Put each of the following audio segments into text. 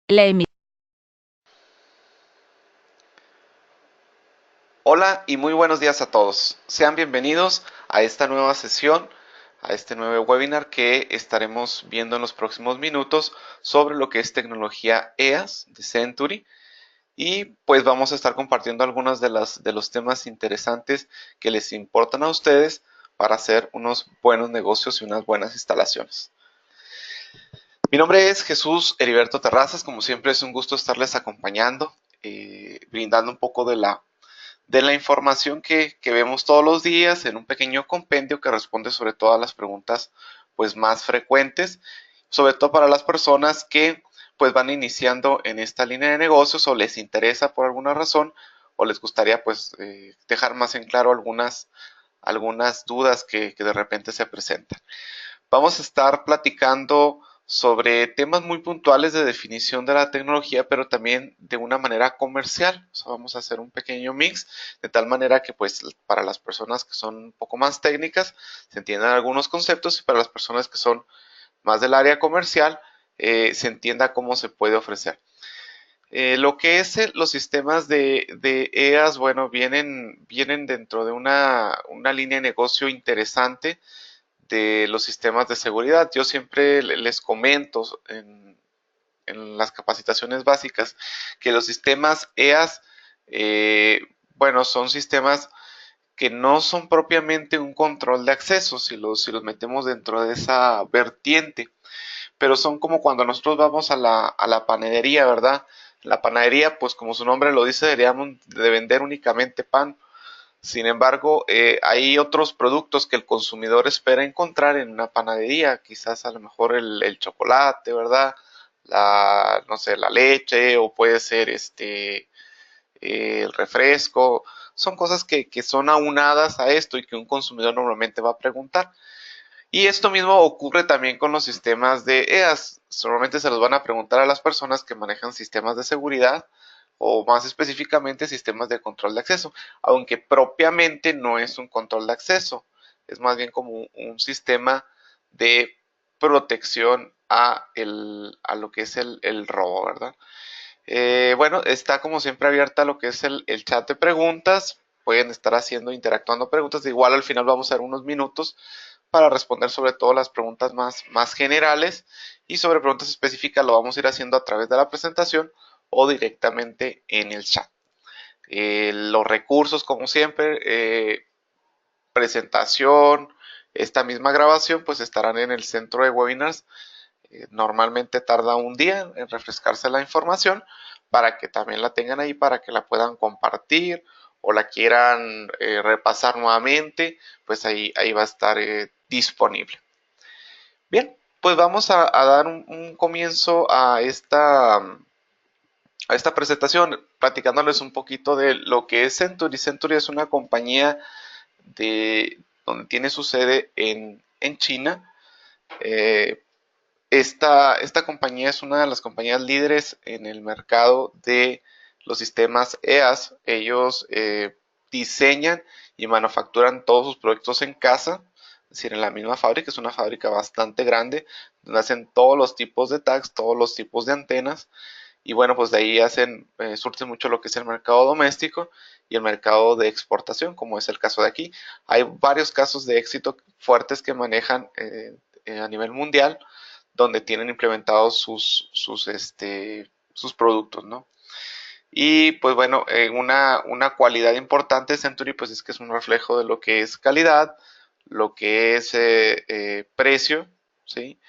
La emi- Hola y muy buenos días a todos. Sean bienvenidos a esta nueva sesión, a este nuevo webinar que estaremos viendo en los próximos minutos sobre lo que es tecnología EAS de Century. Y pues vamos a estar compartiendo algunos de los temas interesantes que les importan a ustedes para hacer unos buenos negocios y unas buenas instalaciones. Mi nombre es Jesús Heriberto Terrazas. Como siempre es un gusto estarles acompañando, brindando un poco de la información que vemos todos los días en un pequeño compendio que responde sobre todas las preguntas pues más frecuentes, sobre todo para las personas que pues van iniciando en esta línea de negocios o les interesa por alguna razón o les gustaría pues dejar más en claro algunas dudas que de repente se presentan. Vamos a estar platicando sobre temas muy puntuales de definición de la tecnología, pero también de una manera comercial. O sea, vamos a hacer un pequeño mix de tal manera que pues para las personas que son un poco más técnicas se entiendan algunos conceptos y para las personas que son más del área comercial se entienda cómo se puede ofrecer. Lo que es los sistemas de EAS, bueno, vienen dentro de una línea de negocio interesante de los sistemas de seguridad. Yo siempre les comento en las capacitaciones básicas que los sistemas EAS, bueno, son sistemas que no son propiamente un control de acceso, si los metemos dentro de esa vertiente, pero son como cuando nosotros vamos a la panadería, ¿verdad? La panadería, pues como su nombre lo dice, deberíamos de vender únicamente pan. Sin embargo, hay otros productos que el consumidor espera encontrar en una panadería, quizás a lo mejor el chocolate, ¿verdad? No sé, la leche o puede ser el refresco. Son cosas que son aunadas a esto y que un consumidor normalmente va a preguntar. Y esto mismo ocurre también con los sistemas de EAS. Solamente se los van a preguntar a las personas que manejan sistemas de seguridad o más específicamente sistemas de control de acceso, aunque propiamente no es un control de acceso, es más bien como un sistema de protección a lo que es el robo, ¿verdad? Bueno, está como siempre abierta lo que es el chat de preguntas. Pueden estar haciendo, interactuando preguntas. Igual al final vamos a dar unos minutos para responder sobre todo las preguntas más generales y sobre preguntas específicas lo vamos a ir haciendo a través de la presentación o directamente en el chat. Los recursos, como siempre, presentación, esta misma grabación, pues estarán en el centro de webinars. Normalmente tarda un día en refrescarse la información para que también la tengan ahí, para que la puedan compartir o la quieran repasar nuevamente, pues ahí va a estar disponible. Bien, pues vamos a dar un comienzo a esta presentación, platicándoles un poquito de lo que es Century. Century es una compañía donde tiene su sede en China. Eh, esta compañía es una de las compañías líderes en el mercado de los sistemas EAS. Ellos diseñan y manufacturan todos sus productos en casa, es decir, en la misma fábrica. Es una fábrica bastante grande, donde hacen todos los tipos de tags, todos los tipos de antenas. Y bueno, pues de ahí surten mucho lo que es el mercado doméstico y el mercado de exportación, como es el caso de aquí. Hay varios casos de éxito fuertes que manejan a nivel mundial donde tienen implementados sus productos, ¿no? Y pues bueno, una cualidad importante de Century pues es que es un reflejo de lo que es calidad, lo que es precio, ¿sí?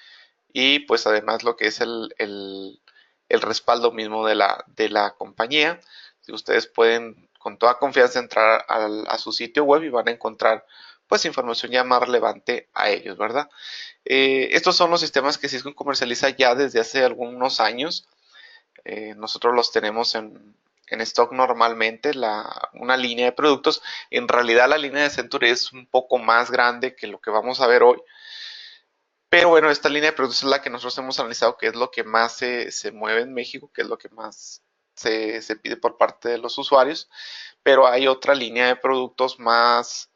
Y pues además lo que es el respaldo mismo de la compañía. Si ustedes pueden con toda confianza entrar a su sitio web y van a encontrar pues información ya más relevante a ellos, ¿verdad? Estos son los sistemas que Cisco comercializa ya desde hace algunos años. Nosotros los tenemos en stock normalmente, una línea de productos. En realidad la línea de Century es un poco más grande que lo que vamos a ver hoy. Pero bueno, esta línea de productos es la que nosotros hemos analizado, que es lo que más se mueve en México, que es lo que más se pide por parte de los usuarios. Pero hay otra línea de productos más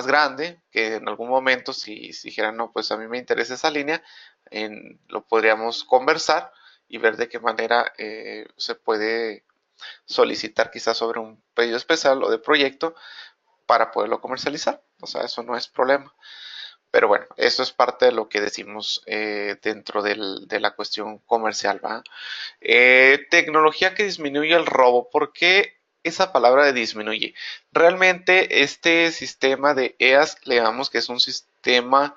grande, que en algún momento si dijeran, no, pues a mí me interesa esa línea, lo podríamos conversar y ver de qué manera se puede solicitar quizás sobre un pedido especial o de proyecto para poderlo comercializar. O sea, eso no es problema. Pero bueno, eso es parte de lo que decimos dentro de la cuestión comercial, ¿va? Tecnología que disminuye el robo. ¿Por qué esa palabra de disminuye? Realmente este sistema de EAS le llamamos que es un sistema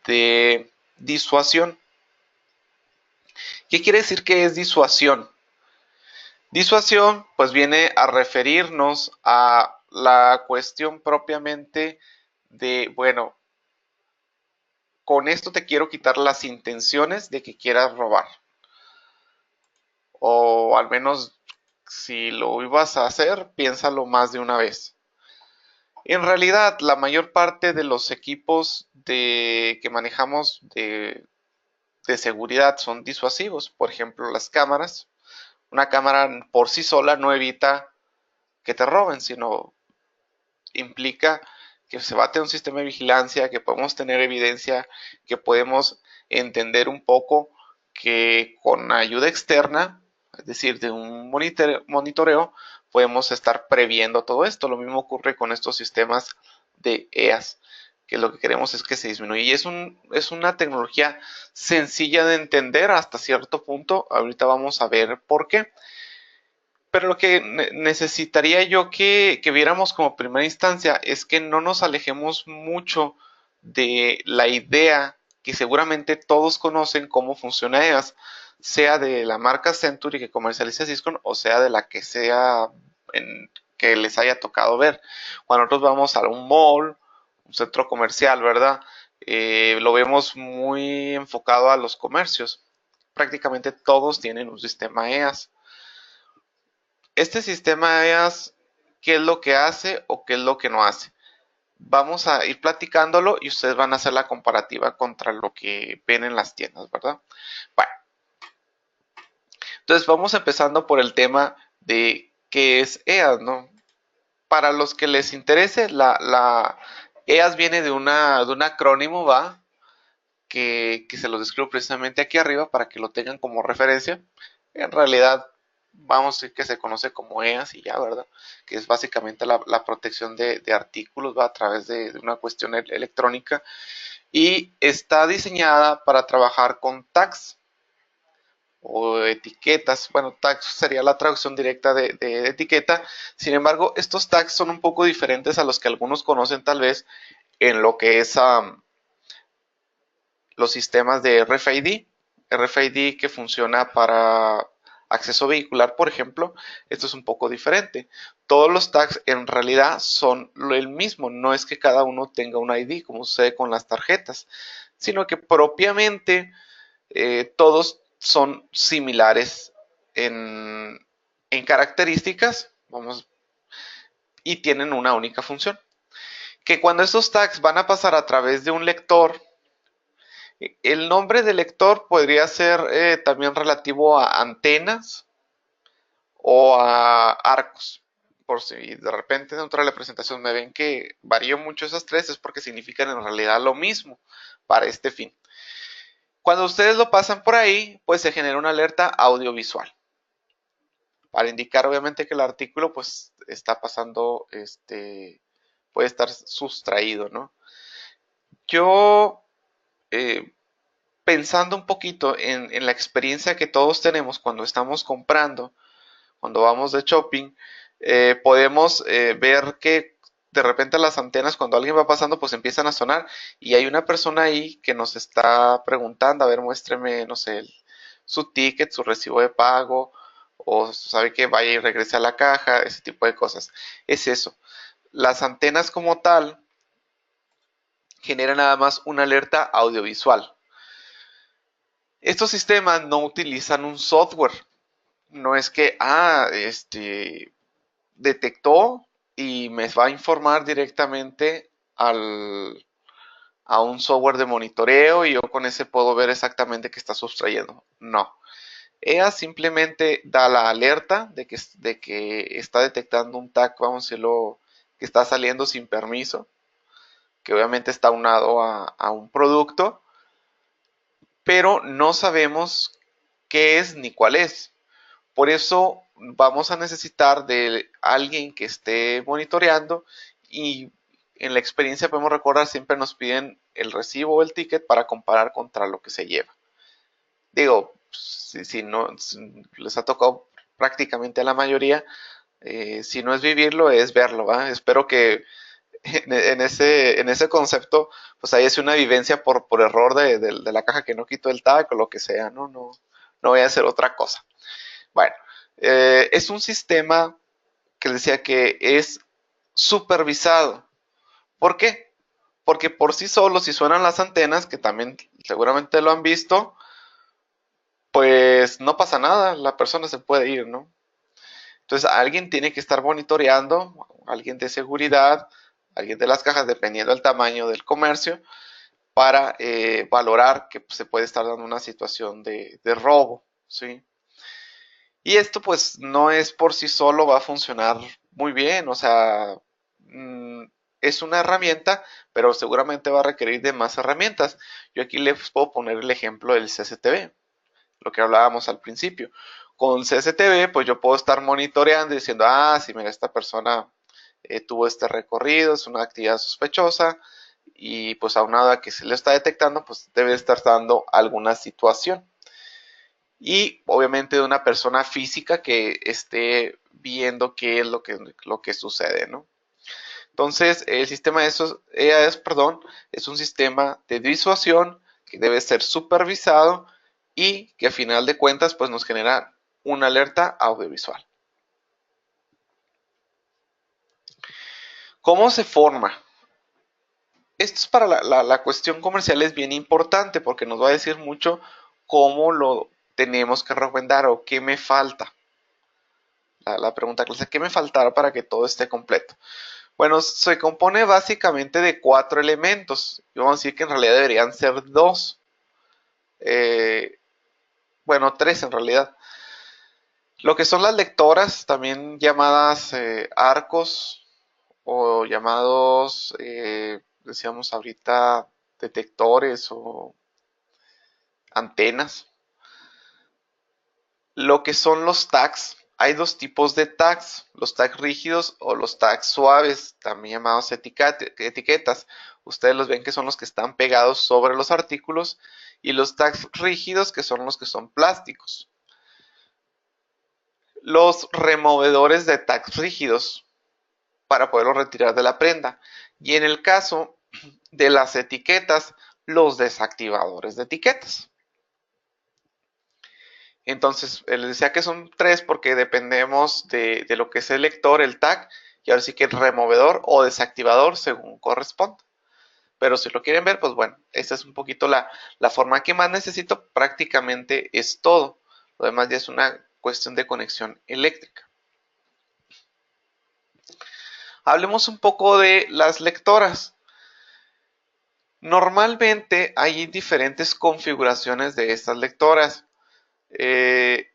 de disuasión. ¿Qué quiere decir que es disuasión? Disuasión pues viene a referirnos a la cuestión propiamente de, bueno, con esto te quiero quitar las intenciones de que quieras robar. O al menos si lo ibas a hacer, piénsalo más de una vez. En realidad, la mayor parte de los equipos que manejamos de seguridad son disuasivos. Por ejemplo, las cámaras. Una cámara por sí sola no evita que te roben, sino implica que se va a tener un sistema de vigilancia, que podemos tener evidencia, que podemos entender un poco que con ayuda externa, es decir, de un monitoreo, podemos estar previendo todo esto. Lo mismo ocurre con estos sistemas de EAS, que lo que queremos es que se disminuya. Y es una tecnología sencilla de entender hasta cierto punto. Ahorita vamos a ver por qué. Pero lo que necesitaría yo que viéramos como primera instancia es que no nos alejemos mucho de la idea que seguramente todos conocen cómo funciona EAS, sea de la marca Century que comercializa Cisco o sea de la que sea que les haya tocado ver. Cuando nosotros vamos a un mall, un centro comercial, ¿verdad? Lo vemos muy enfocado a los comercios. Prácticamente todos tienen un sistema EAS. Este sistema EAS, ¿qué es lo que hace o qué es lo que no hace? Vamos a ir platicándolo y ustedes van a hacer la comparativa contra lo que ven en las tiendas, ¿verdad? Bueno, entonces vamos empezando por el tema de qué es EAS, ¿no? Para los que les interese, la EAS viene de un acrónimo, ¿va? Que se los describo precisamente aquí arriba para que lo tengan como referencia. En realidad, vamos a decir que se conoce como EAS y ya, ¿verdad? Que es básicamente la protección de artículos, va a través de una cuestión electrónica y está diseñada para trabajar con tags o etiquetas. Bueno, tags sería la traducción directa de etiqueta. Sin embargo, estos tags son un poco diferentes a los que algunos conocen tal vez en lo que es los sistemas de RFID. RFID que funciona para acceso vehicular, por ejemplo, esto es un poco diferente. Todos los tags en realidad son el mismo, no es que cada uno tenga un ID como sucede con las tarjetas, sino que propiamente todos son similares en características, vamos, y tienen una única función. Que cuando estos tags van a pasar a través de un lector, el nombre del lector podría ser también relativo a antenas o a arcos. Por si de repente dentro de la presentación me ven que varío mucho esas tres, es porque significan en realidad lo mismo para este fin. Cuando ustedes lo pasan por ahí, pues se genera una alerta audiovisual para indicar obviamente que el artículo pues está pasando, puede estar sustraído, ¿no? Yo eh, pensando un poquito en la experiencia que todos tenemos cuando estamos comprando, cuando vamos de shopping, podemos ver que de repente las antenas cuando alguien va pasando pues empiezan a sonar y hay una persona ahí que nos está preguntando, a ver, muéstreme, no sé, su ticket, su recibo de pago o sabe que vaya y regrese a la caja, ese tipo de cosas. Es eso. Las antenas como tal generan nada más una alerta audiovisual. Estos sistemas no utilizan un software. No es que, detectó y me va a informar directamente a un software de monitoreo y yo con ese puedo ver exactamente qué está sustrayendo. No. EA simplemente da la alerta de que está detectando un tag, vamos a decirlo, que está saliendo sin permiso, que obviamente está unado a un producto, pero no sabemos qué es ni cuál es. Por eso vamos a necesitar de alguien que esté monitoreando y en la experiencia podemos recordar siempre nos piden el recibo o el ticket para comparar contra lo que se lleva. Digo, si no si les ha tocado prácticamente a la mayoría, si no es vivirlo es verlo, ¿va? Espero que en ese concepto pues haya sido una vivencia por error de la caja que no quitó el tag o lo que sea, no voy a hacer otra cosa. Bueno, es un sistema que les decía que es supervisado. ¿Por qué? Porque por sí solo, si suenan las antenas, que también seguramente lo han visto, pues no pasa nada, la persona se puede ir, ¿no? Entonces alguien tiene que estar monitoreando, alguien de seguridad, alguien de las cajas, dependiendo del tamaño del comercio, para valorar que pues, se puede estar dando una situación de robo, ¿sí? Y esto pues no es por sí solo va a funcionar muy bien, o sea, mm, es una herramienta, pero seguramente va a requerir de más herramientas. Yo aquí les puedo poner el ejemplo del CCTV, lo que hablábamos al principio. Con CCTV, pues yo puedo estar monitoreando y diciendo, ah, sí, mira, esta persona tuvo este recorrido, es una actividad sospechosa y pues aunado a que se le está detectando, pues debe estar dando alguna situación y obviamente de una persona física que esté viendo qué es lo que sucede, ¿no? Entonces, el sistema de esos EAS, perdón, es un sistema de disuasión que debe ser supervisado y que a final de cuentas pues nos genera una alerta audiovisual. ¿Cómo se forma? Esto es para la cuestión comercial es bien importante porque nos va a decir mucho cómo lo tenemos que recomendar o qué me falta. La pregunta clase, ¿qué me faltará para que todo esté completo? Bueno, se compone básicamente de 4 elementos. Y vamos a decir que en realidad deberían ser 2. Eh, bueno, 3 en realidad. Lo que son las lectoras, también llamadas arcos o llamados, decíamos ahorita, detectores o antenas. Lo que son los tags. Hay dos tipos de tags, los tags rígidos o los tags suaves, también llamados etiquetas. Ustedes los ven que son los que están pegados sobre los artículos y los tags rígidos que son los que son plásticos. Los removedores de tags rígidos para poderlos retirar de la prenda. Y en el caso de las etiquetas, los desactivadores de etiquetas. Entonces, les decía que son 3 porque dependemos de lo que es el lector, el tag, y ahora sí que el removedor o desactivador según corresponda. Pero si lo quieren ver, pues bueno, esta es un poquito la forma que más necesito. Prácticamente es todo. Lo demás ya es una cuestión de conexión eléctrica. Hablemos un poco de las lectoras. Normalmente hay diferentes configuraciones de estas lectoras.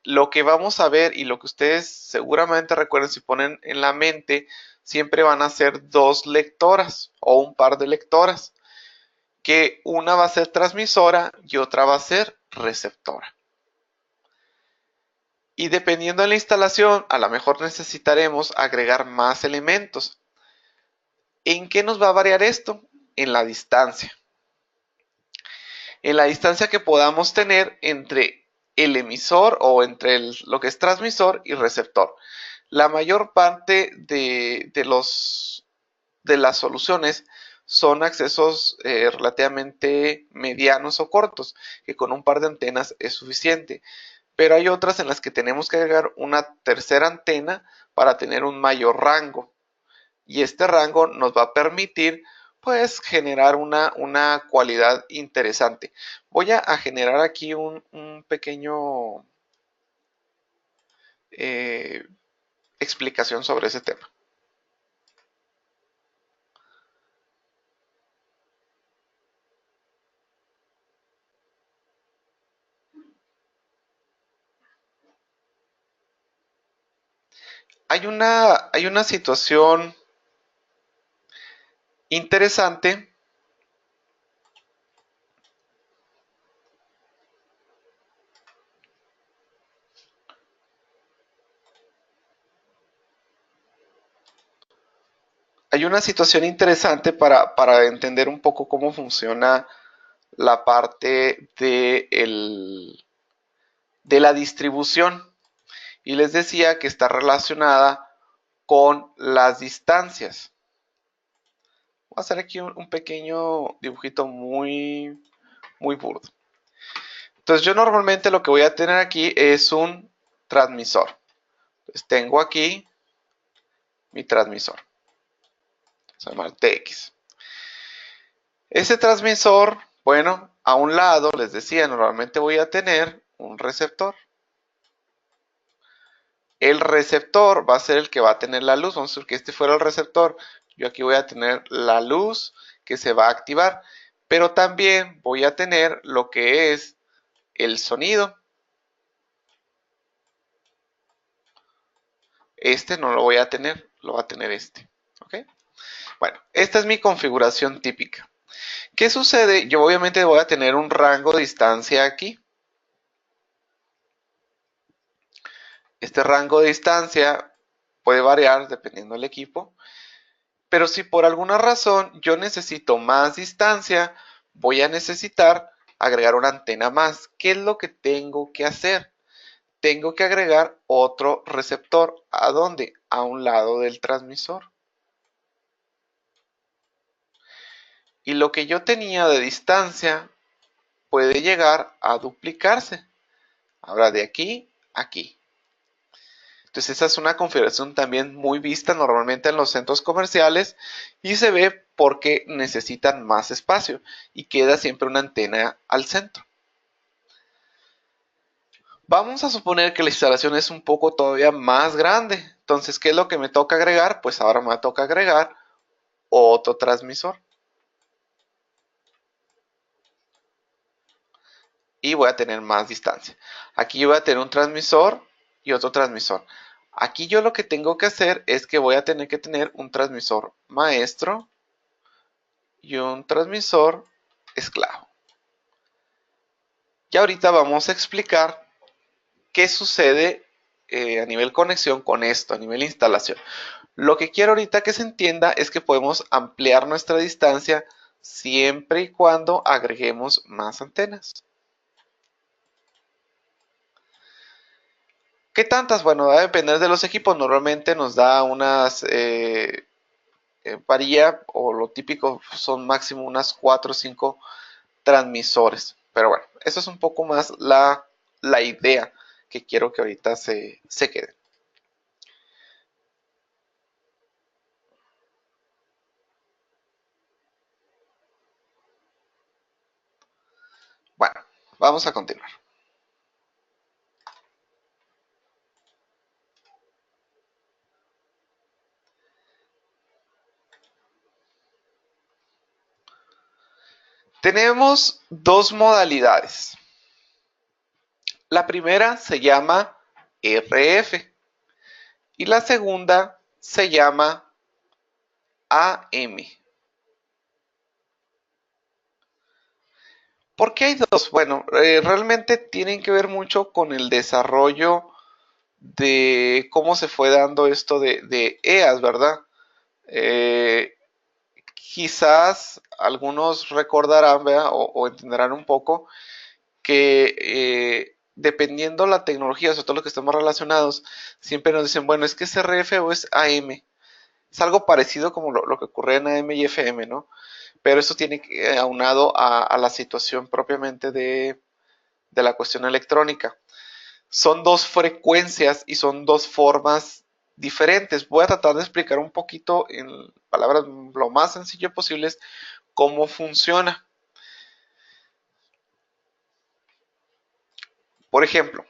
Lo que vamos a ver y lo que ustedes seguramente recuerden si ponen en la mente, siempre van a ser 2 lectoras o un par de lectoras, que una va a ser transmisora y otra va a ser receptora. Y dependiendo de la instalación, a lo mejor necesitaremos agregar más elementos. ¿En qué nos va a variar esto? En la distancia. En la distancia que podamos tener entre el emisor o entre lo que es transmisor y receptor. La mayor parte de las soluciones son accesos relativamente medianos o cortos, que con un par de antenas es suficiente. Pero hay otras en las que tenemos que agregar una tercera antena para tener un mayor rango. Y este rango nos va a permitir pues generar una cualidad interesante. Voy a generar aquí un pequeño eh, explicación sobre ese tema. Hay una situación interesante hay una situación interesante para entender un poco cómo funciona la parte de la distribución. Y les decía que está relacionada con las distancias. Voy a hacer aquí un pequeño dibujito muy burdo. Entonces yo normalmente lo que voy a tener aquí es un transmisor. Entonces tengo aquí mi transmisor. Se llama TX. Ese transmisor, bueno, a un lado, les decía, normalmente voy a tener un receptor. El receptor va a ser el que va a tener la luz. Vamos a decir que este fuera el receptor. Yo aquí voy a tener la luz que se va a activar. Pero también voy a tener lo que es el sonido. Este no lo voy a tener, lo va a tener este. ¿Ok? Bueno, esta es mi configuración típica. ¿Qué sucede? Yo obviamente voy a tener un rango de distancia aquí. Este rango de distancia puede variar dependiendo del equipo. Pero si por alguna razón yo necesito más distancia, voy a necesitar agregar una antena más. ¿Qué es lo que tengo que hacer? Tengo que agregar otro receptor. ¿A dónde? A un lado del transmisor. Y lo que yo tenía de distancia puede llegar a duplicarse. Ahora de aquí a aquí. Entonces esa es una configuración también muy vista normalmente en los centros comerciales y se ve porque necesitan más espacio y queda siempre una antena al centro. Vamos a suponer que la instalación es un poco todavía más grande. Entonces, ¿qué es lo que me toca agregar? Pues ahora me toca agregar otro transmisor. Y voy a tener más distancia. Aquí voy a tener un transmisor y otro transmisor. Aquí yo lo que tengo que hacer es que voy a tener que tener un transmisor maestro y un transmisor esclavo. Y ahorita vamos a explicar qué sucede a nivel conexión con esto, a nivel instalación. Lo que quiero ahorita que se entienda es que podemos ampliar nuestra distancia siempre y cuando agreguemos más antenas. ¿Qué tantas? Bueno, va a depender de los equipos. Normalmente nos da unas, varía, o lo típico son máximo unas 4 o 5 transmisores. Pero bueno, eso es un poco más la idea que quiero que ahorita se quede. Bueno, vamos a continuar. Tenemos dos modalidades. La primera se llama RF y la segunda se llama AM. ¿Por qué hay dos? Bueno, realmente tienen que ver mucho con el desarrollo de cómo se fue dando esto de EAS, ¿verdad? Eh, Quizás algunos recordarán, ¿verdad? O entenderán un poco que dependiendo la tecnología, sobre todo los que estamos relacionados, siempre nos dicen, bueno, es que es RF o es AM. Es algo parecido como lo que ocurre en AM y FM, ¿no? Pero eso tiene aunado a la situación propiamente de la cuestión electrónica. Son dos frecuencias y son dos formas diferentes. Voy a tratar de explicar un poquito en palabras lo más sencillo posible cómo funciona. Por ejemplo,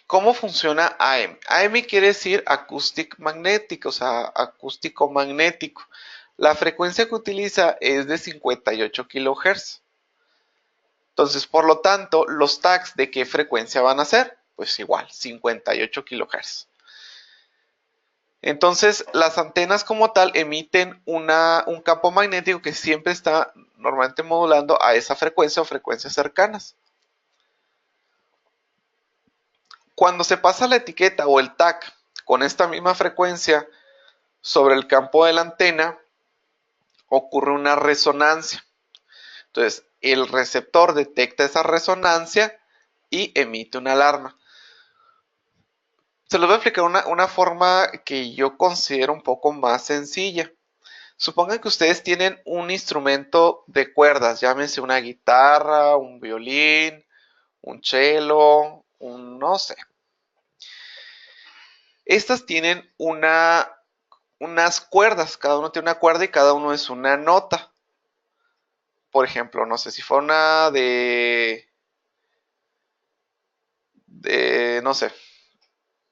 ¿cómo funciona AM? AM quiere decir acoustic magnético, o sea, acústico magnético. La frecuencia que utiliza es de 58 kHz. Entonces, por lo tanto, los tags de qué frecuencia van a ser? Pues igual, 58 kHz. Entonces, las antenas como tal emiten un campo magnético que siempre está normalmente modulando a esa frecuencia o frecuencias cercanas. Cuando se pasa la etiqueta o el tag con esta misma frecuencia sobre el campo de la antena, ocurre una resonancia. Entonces, el receptor detecta esa resonancia y emite una alarma. Se los voy a explicar una forma que yo considero un poco más sencilla. Supongan que ustedes tienen un instrumento de cuerdas, llámese una guitarra, un violín, un cello, no sé. Estas tienen unas cuerdas, cada uno tiene una cuerda y cada uno es una nota. Por ejemplo, no sé si fue una no sé,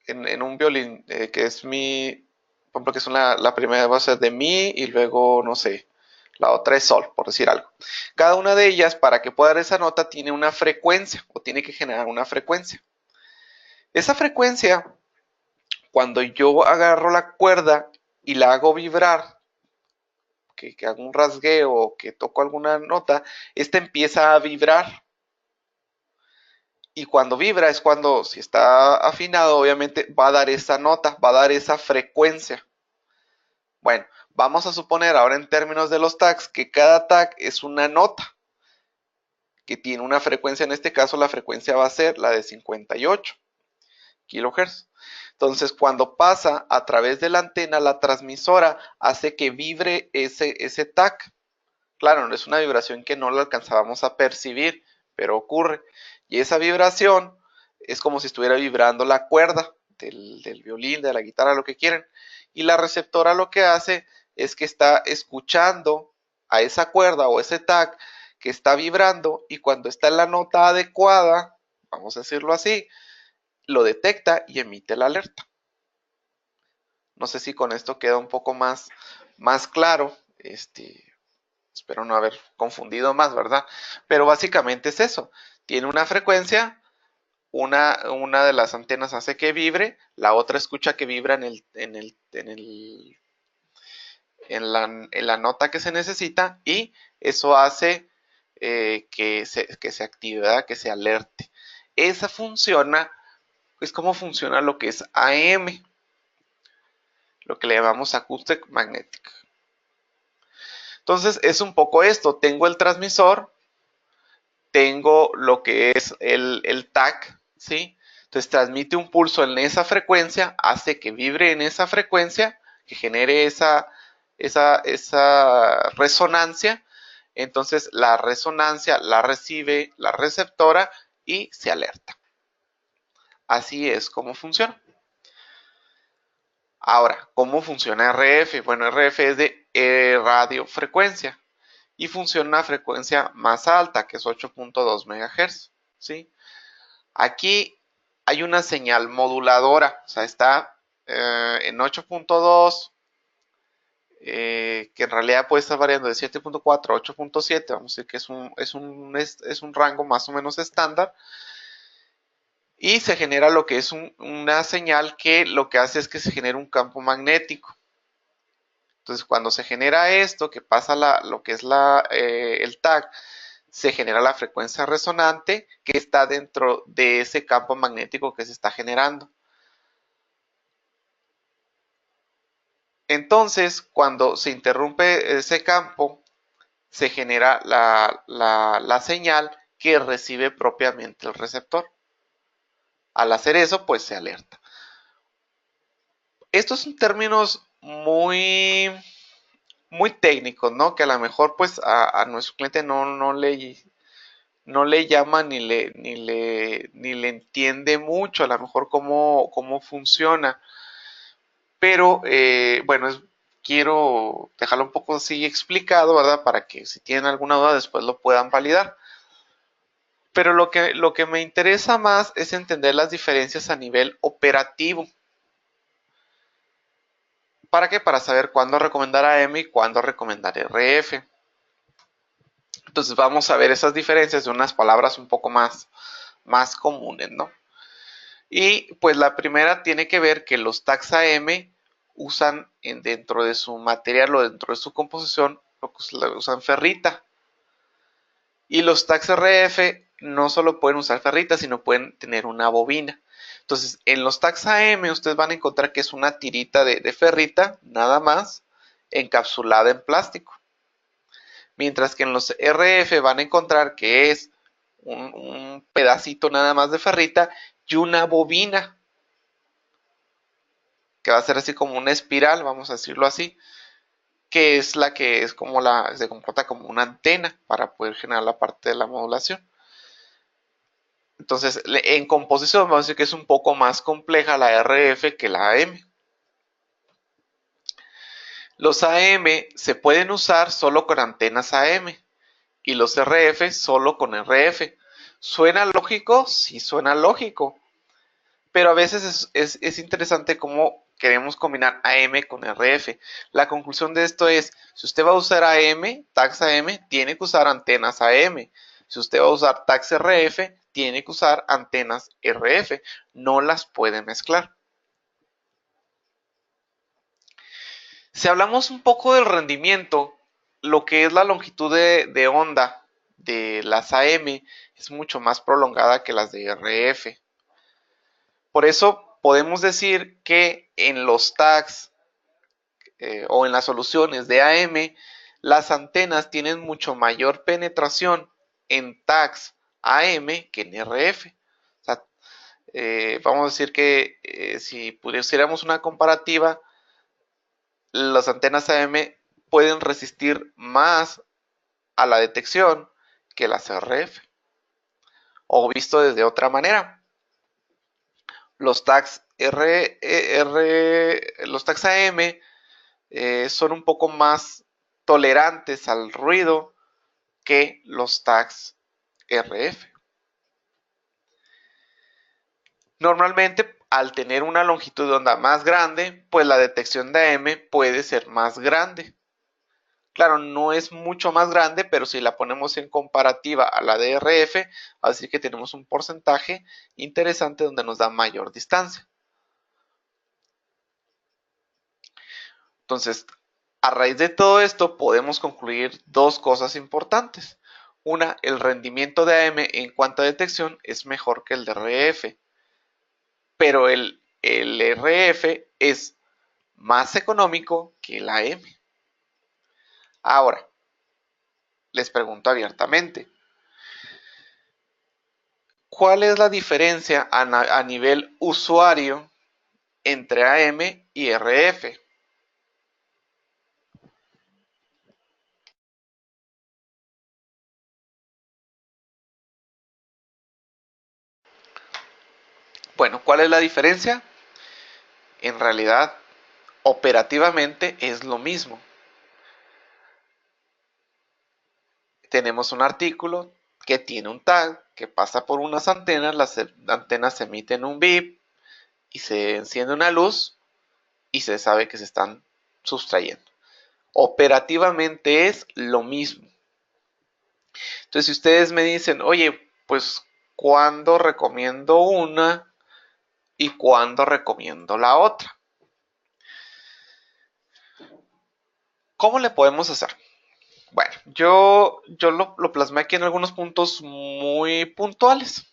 en un violín, que es mi, por ejemplo, que es la primera va a ser de mi y luego, no sé, la otra es sol, por decir algo. Cada una de ellas, para que pueda dar esa nota, tiene una frecuencia o tiene que generar una frecuencia. Esa frecuencia, cuando yo agarro la cuerda y la hago vibrar, que hago un rasgueo o que toco alguna nota, esta empieza a vibrar. Y cuando vibra es cuando, si está afinado, obviamente va a dar esa nota, va a dar esa frecuencia. Bueno, vamos a suponer ahora en términos de los tags que cada tag es una nota que tiene una frecuencia, en este caso la frecuencia va a ser la de 58 kilohertz. Entonces, cuando pasa a través de la antena, la transmisora hace que vibre ese tag. Claro, no es una vibración que no la alcanzábamos a percibir, pero ocurre. Y esa vibración es como si estuviera vibrando la cuerda del violín, de la guitarra, lo que quieren. Y la receptora lo que hace es que está escuchando a esa cuerda o ese tag que está vibrando y cuando está en la nota adecuada, vamos a decirlo así, lo detecta y emite la alerta. No sé si con esto queda un poco más claro. Espero no haber confundido más, ¿verdad? Pero básicamente es eso. Tiene una frecuencia, una de las antenas hace que vibre, la otra escucha que vibra en la nota que se necesita y eso hace que se active, ¿verdad? Que se alerte. Esa funciona, es como funciona lo que es AM, lo que le llamamos Acoustic Magnetic. Entonces es un poco esto, tengo el transmisor, tengo lo que es el tag, ¿sí? Entonces transmite un pulso en esa frecuencia, hace que vibre en esa frecuencia, que genere esa resonancia. Entonces la resonancia la recibe la receptora y se alerta. Así es como funciona. Ahora, ¿cómo funciona RF? Bueno, RF es de radiofrecuencia y funciona a frecuencia más alta, que es 8.2 MHz, ¿sí? Aquí hay una señal moduladora, o sea, está en 8.2, que en realidad puede estar variando de 7.4 a 8.7, vamos a decir que es un rango más o menos estándar, y se genera lo que es una señal que lo que hace es que se genera un campo magnético. Entonces, cuando se genera esto, que pasa lo que es el tag, se genera la frecuencia resonante que está dentro de ese campo magnético que se está generando. Entonces, cuando se interrumpe ese campo, se genera la señal que recibe propiamente el receptor. Al hacer eso, pues se alerta. Estos son términos muy técnicos, ¿no? Que a lo mejor pues a nuestro cliente no le llama ni le entiende mucho a lo mejor cómo funciona. Pero bueno, quiero dejarlo un poco así explicado, ¿verdad? Para que si tienen alguna duda después lo puedan validar. Pero lo que me interesa más es entender las diferencias a nivel operativo. ¿Para qué? Para saber cuándo recomendar AM y cuándo recomendar RF. Entonces vamos a ver esas diferencias de unas palabras un poco más comunes, ¿no? Y pues la primera tiene que ver que los tags AM usan dentro de su material o dentro de su composición, usan ferrita. Y los tags RF no solo pueden usar ferrita, sino pueden tener una bobina. Entonces, en los tags AM ustedes van a encontrar que es una tirita de ferrita, nada más, encapsulada en plástico. Mientras que en los RF van a encontrar que es un pedacito nada más de ferrita y una bobina, que va a ser así como una espiral, vamos a decirlo así, que es la que es como se comporta como una antena para poder generar la parte de la modulación. Entonces, en composición vamos a decir que es un poco más compleja la RF que la AM. Los AM se pueden usar solo con antenas AM y los RF solo con RF. ¿Suena lógico? Sí, suena lógico. Pero a veces es interesante cómo queremos combinar AM con RF. La conclusión de esto es, si usted va a usar AM, tags AM, tiene que usar antenas AM. Si usted va a usar tags RF, tiene que usar antenas RF. No las puede mezclar. Si hablamos un poco del rendimiento, lo que es la longitud de onda de las AM es mucho más prolongada que las de RF. Por eso podemos decir que en los tags o en las soluciones de AM, las antenas tienen mucho mayor penetración en tags AM que en RF. O sea, vamos a decir que si pudiéramos una comparativa, las antenas AM pueden resistir más a la detección que las RF. O visto desde otra manera, los tags los tags AM son un poco más tolerantes al ruido que los tags RF. Normalmente, al tener una longitud de onda más grande, pues la detección de AM puede ser más grande. Claro, no es mucho más grande, pero si la ponemos en comparativa a la de RF, así que tenemos un porcentaje interesante donde nos da mayor distancia. Entonces, a raíz de todo esto, podemos concluir dos cosas importantes. Una, el rendimiento de AM en cuanto a detección es mejor que el de RF, pero el RF es más económico que el AM. Ahora, les pregunto abiertamente, ¿cuál es la diferencia a nivel usuario entre AM y RF? Bueno, ¿cuál es la diferencia? En realidad, operativamente es lo mismo. Tenemos un artículo que tiene un tag que pasa por unas antenas, las antenas emiten un bip y se enciende una luz y se sabe que se están sustrayendo. Operativamente es lo mismo. Entonces, si ustedes me dicen, oye, pues, ¿cuándo recomiendo una y cuándo recomiendo la otra? ¿Cómo le podemos hacer? Bueno, yo lo plasmé aquí en algunos puntos muy puntuales.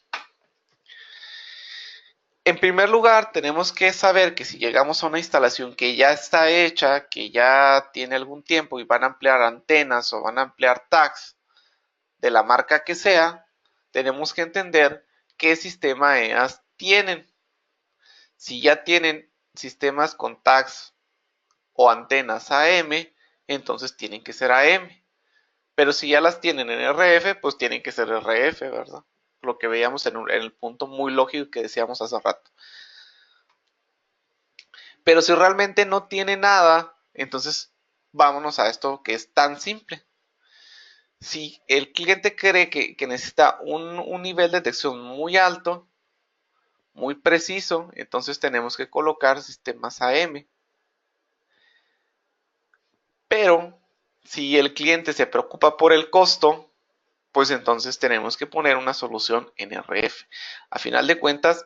En primer lugar, tenemos que saber que si llegamos a una instalación que ya está hecha, que ya tiene algún tiempo y van a ampliar antenas o van a ampliar tags de la marca que sea, tenemos que entender qué sistema EAS tienen. Si ya tienen sistemas con tags o antenas AM, entonces tienen que ser AM. Pero si ya las tienen en RF, pues tienen que ser RF, ¿verdad? Lo que veíamos en el punto muy lógico que decíamos hace rato. Pero si realmente no tiene nada, entonces vámonos a esto que es tan simple. Si el cliente cree que necesita un nivel de detección muy alto, muy preciso, entonces tenemos que colocar sistemas AM. Pero si el cliente se preocupa por el costo, pues entonces tenemos que poner una solución en RF. A final de cuentas,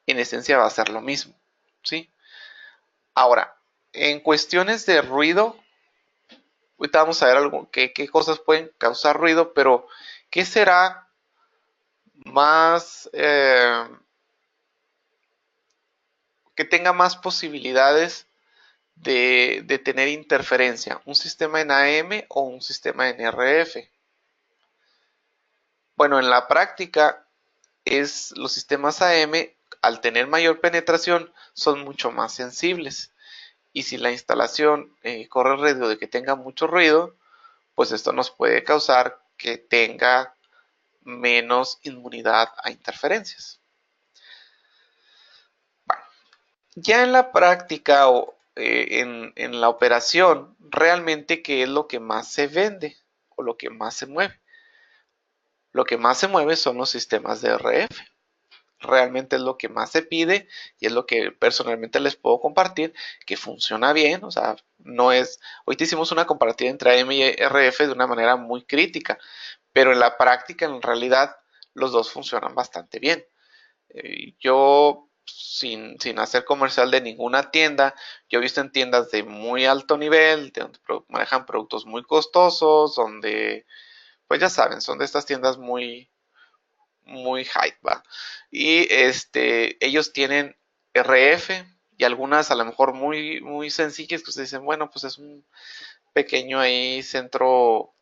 en esencia va a ser lo mismo, ¿sí? Ahora, en cuestiones de ruido, ahorita vamos a ver algo, qué cosas pueden causar ruido, pero ¿qué será más, que tenga más posibilidades de tener interferencia, un sistema en AM o un sistema en RF. Bueno, en la práctica los sistemas AM, al tener mayor penetración, son mucho más sensibles. Y si la instalación corre el riesgo de que tenga mucho ruido, pues esto nos puede causar que tenga menos inmunidad a interferencias. Bueno, ya en la práctica o en la operación, realmente qué es lo que más se vende o lo que más se mueve. Lo que más se mueve son los sistemas de RF. Realmente es lo que más se pide y es lo que personalmente les puedo compartir, que funciona bien, o sea, no es, hoy te hicimos una comparativa entre AM y RF de una manera muy crítica, pero en la práctica, en realidad, los dos funcionan bastante bien. Yo, sin hacer comercial de ninguna tienda, yo he visto en tiendas de muy alto nivel, donde manejan productos muy costosos, donde, pues ya saben, son de estas tiendas muy hype, ¿va? Y ellos tienen RF y algunas a lo mejor muy sencillas que ustedes dicen, bueno, pues es un pequeño ahí centro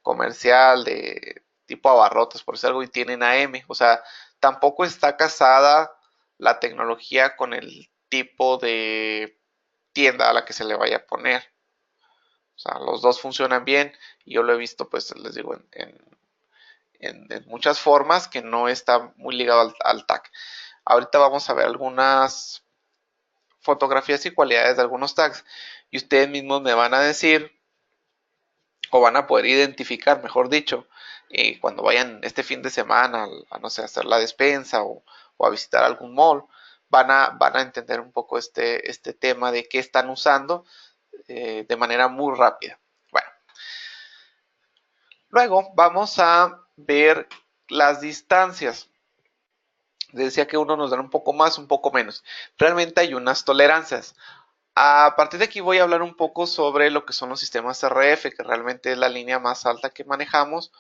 comercial de tipo abarrotes, por decir algo, y tienen AM. O sea, tampoco está casada la tecnología con el tipo de tienda a la que se le vaya a poner. O sea, los dos funcionan bien y yo lo he visto, pues les digo, en muchas formas que no está muy ligado al TAC. Ahorita vamos a ver algunas fotografías y cualidades de algunos tags y ustedes mismos me van a decir o van a poder identificar, mejor dicho, cuando vayan este fin de semana a no sé, hacer la despensa o a visitar algún mall, van a entender un poco este tema de qué están usando de manera muy rápida. Bueno, luego vamos a ver las distancias. Decía que uno nos dan un poco más, un poco menos. Realmente hay unas tolerancias. A partir de aquí voy a hablar un poco sobre lo que son los sistemas RF, que realmente es la línea más alta que manejamos,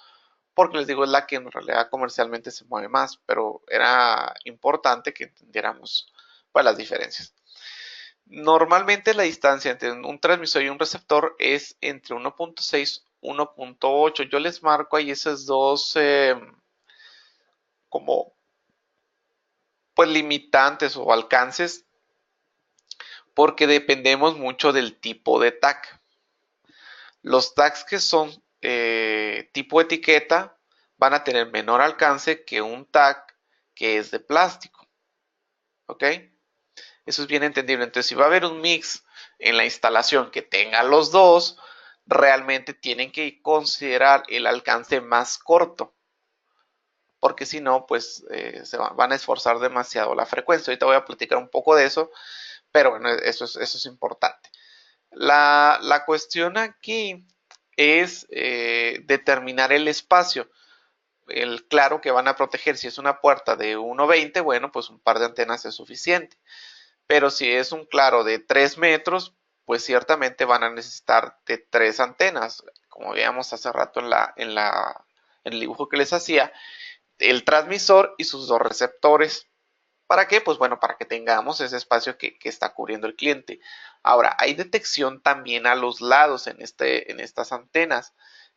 porque les digo es la que en realidad comercialmente se mueve más, pero era importante que entendiéramos pues, las diferencias. Normalmente la distancia entre un transmisor y un receptor es entre 1.6 y 1.8. Yo les marco ahí esos dos como pues limitantes o alcances porque dependemos mucho del tipo de tag. Los tags que son tipo etiqueta van a tener menor alcance que un tag que es de plástico. ¿Ok? Eso es bien entendible. Entonces, si va a haber un mix en la instalación que tenga los dos, realmente tienen que considerar el alcance más corto. Porque si no, pues se van a esforzar demasiado la frecuencia. Ahorita voy a platicar un poco de eso, pero bueno, eso es importante. La cuestión aquí es determinar el espacio, el claro que van a proteger. Si es una puerta de 1.20, bueno, pues un par de antenas es suficiente. Pero si es un claro de 3 metros, pues ciertamente van a necesitar de 3 antenas. Como veíamos hace rato en el dibujo que les hacía, el transmisor y sus dos receptores. ¿Para qué? Pues bueno, para que tengamos ese espacio que está cubriendo el cliente. Ahora, hay detección también a los lados en estas antenas,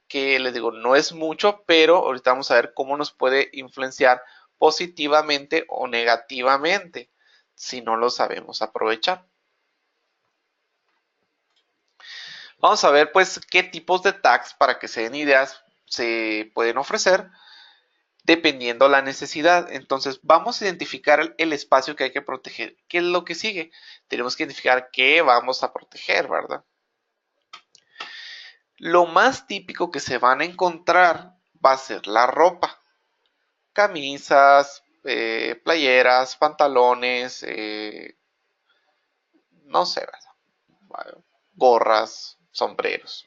que les digo, no es mucho, pero ahorita vamos a ver cómo nos puede influenciar positivamente o negativamente si no lo sabemos aprovechar. Vamos a ver pues qué tipos de tags, para que se den ideas, se pueden ofrecer dependiendo la necesidad. Entonces vamos a identificar el espacio que hay que proteger. ¿Qué es lo que sigue? Tenemos que identificar qué vamos a proteger, ¿verdad? Lo más típico que se van a encontrar va a ser la ropa. Camisas, playeras, pantalones, no sé, ¿verdad? Gorras, sombreros.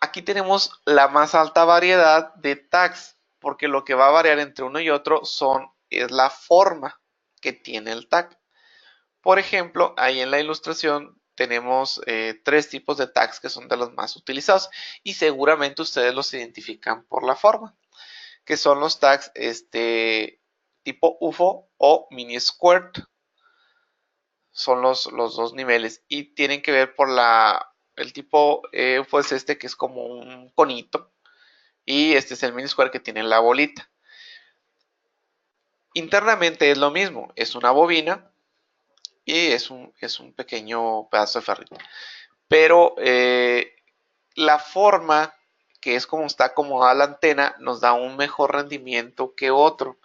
Aquí tenemos la más alta variedad de tags, porque lo que va a variar entre uno y otro es la forma que tiene el tag. Por ejemplo, ahí en la ilustración tenemos 3 tipos de tags que son de los más utilizados y seguramente ustedes los identifican por la forma, que son los tags tipo UFO o mini squirt. son los dos niveles y tienen que ver por el tipo, pues este que es como un conito y este es el mini square que tiene la bolita. Internamente es lo mismo, es una bobina y es un pequeño pedazo de ferrito. Pero la forma que es como está acomodada la antena nos da un mejor rendimiento que otro.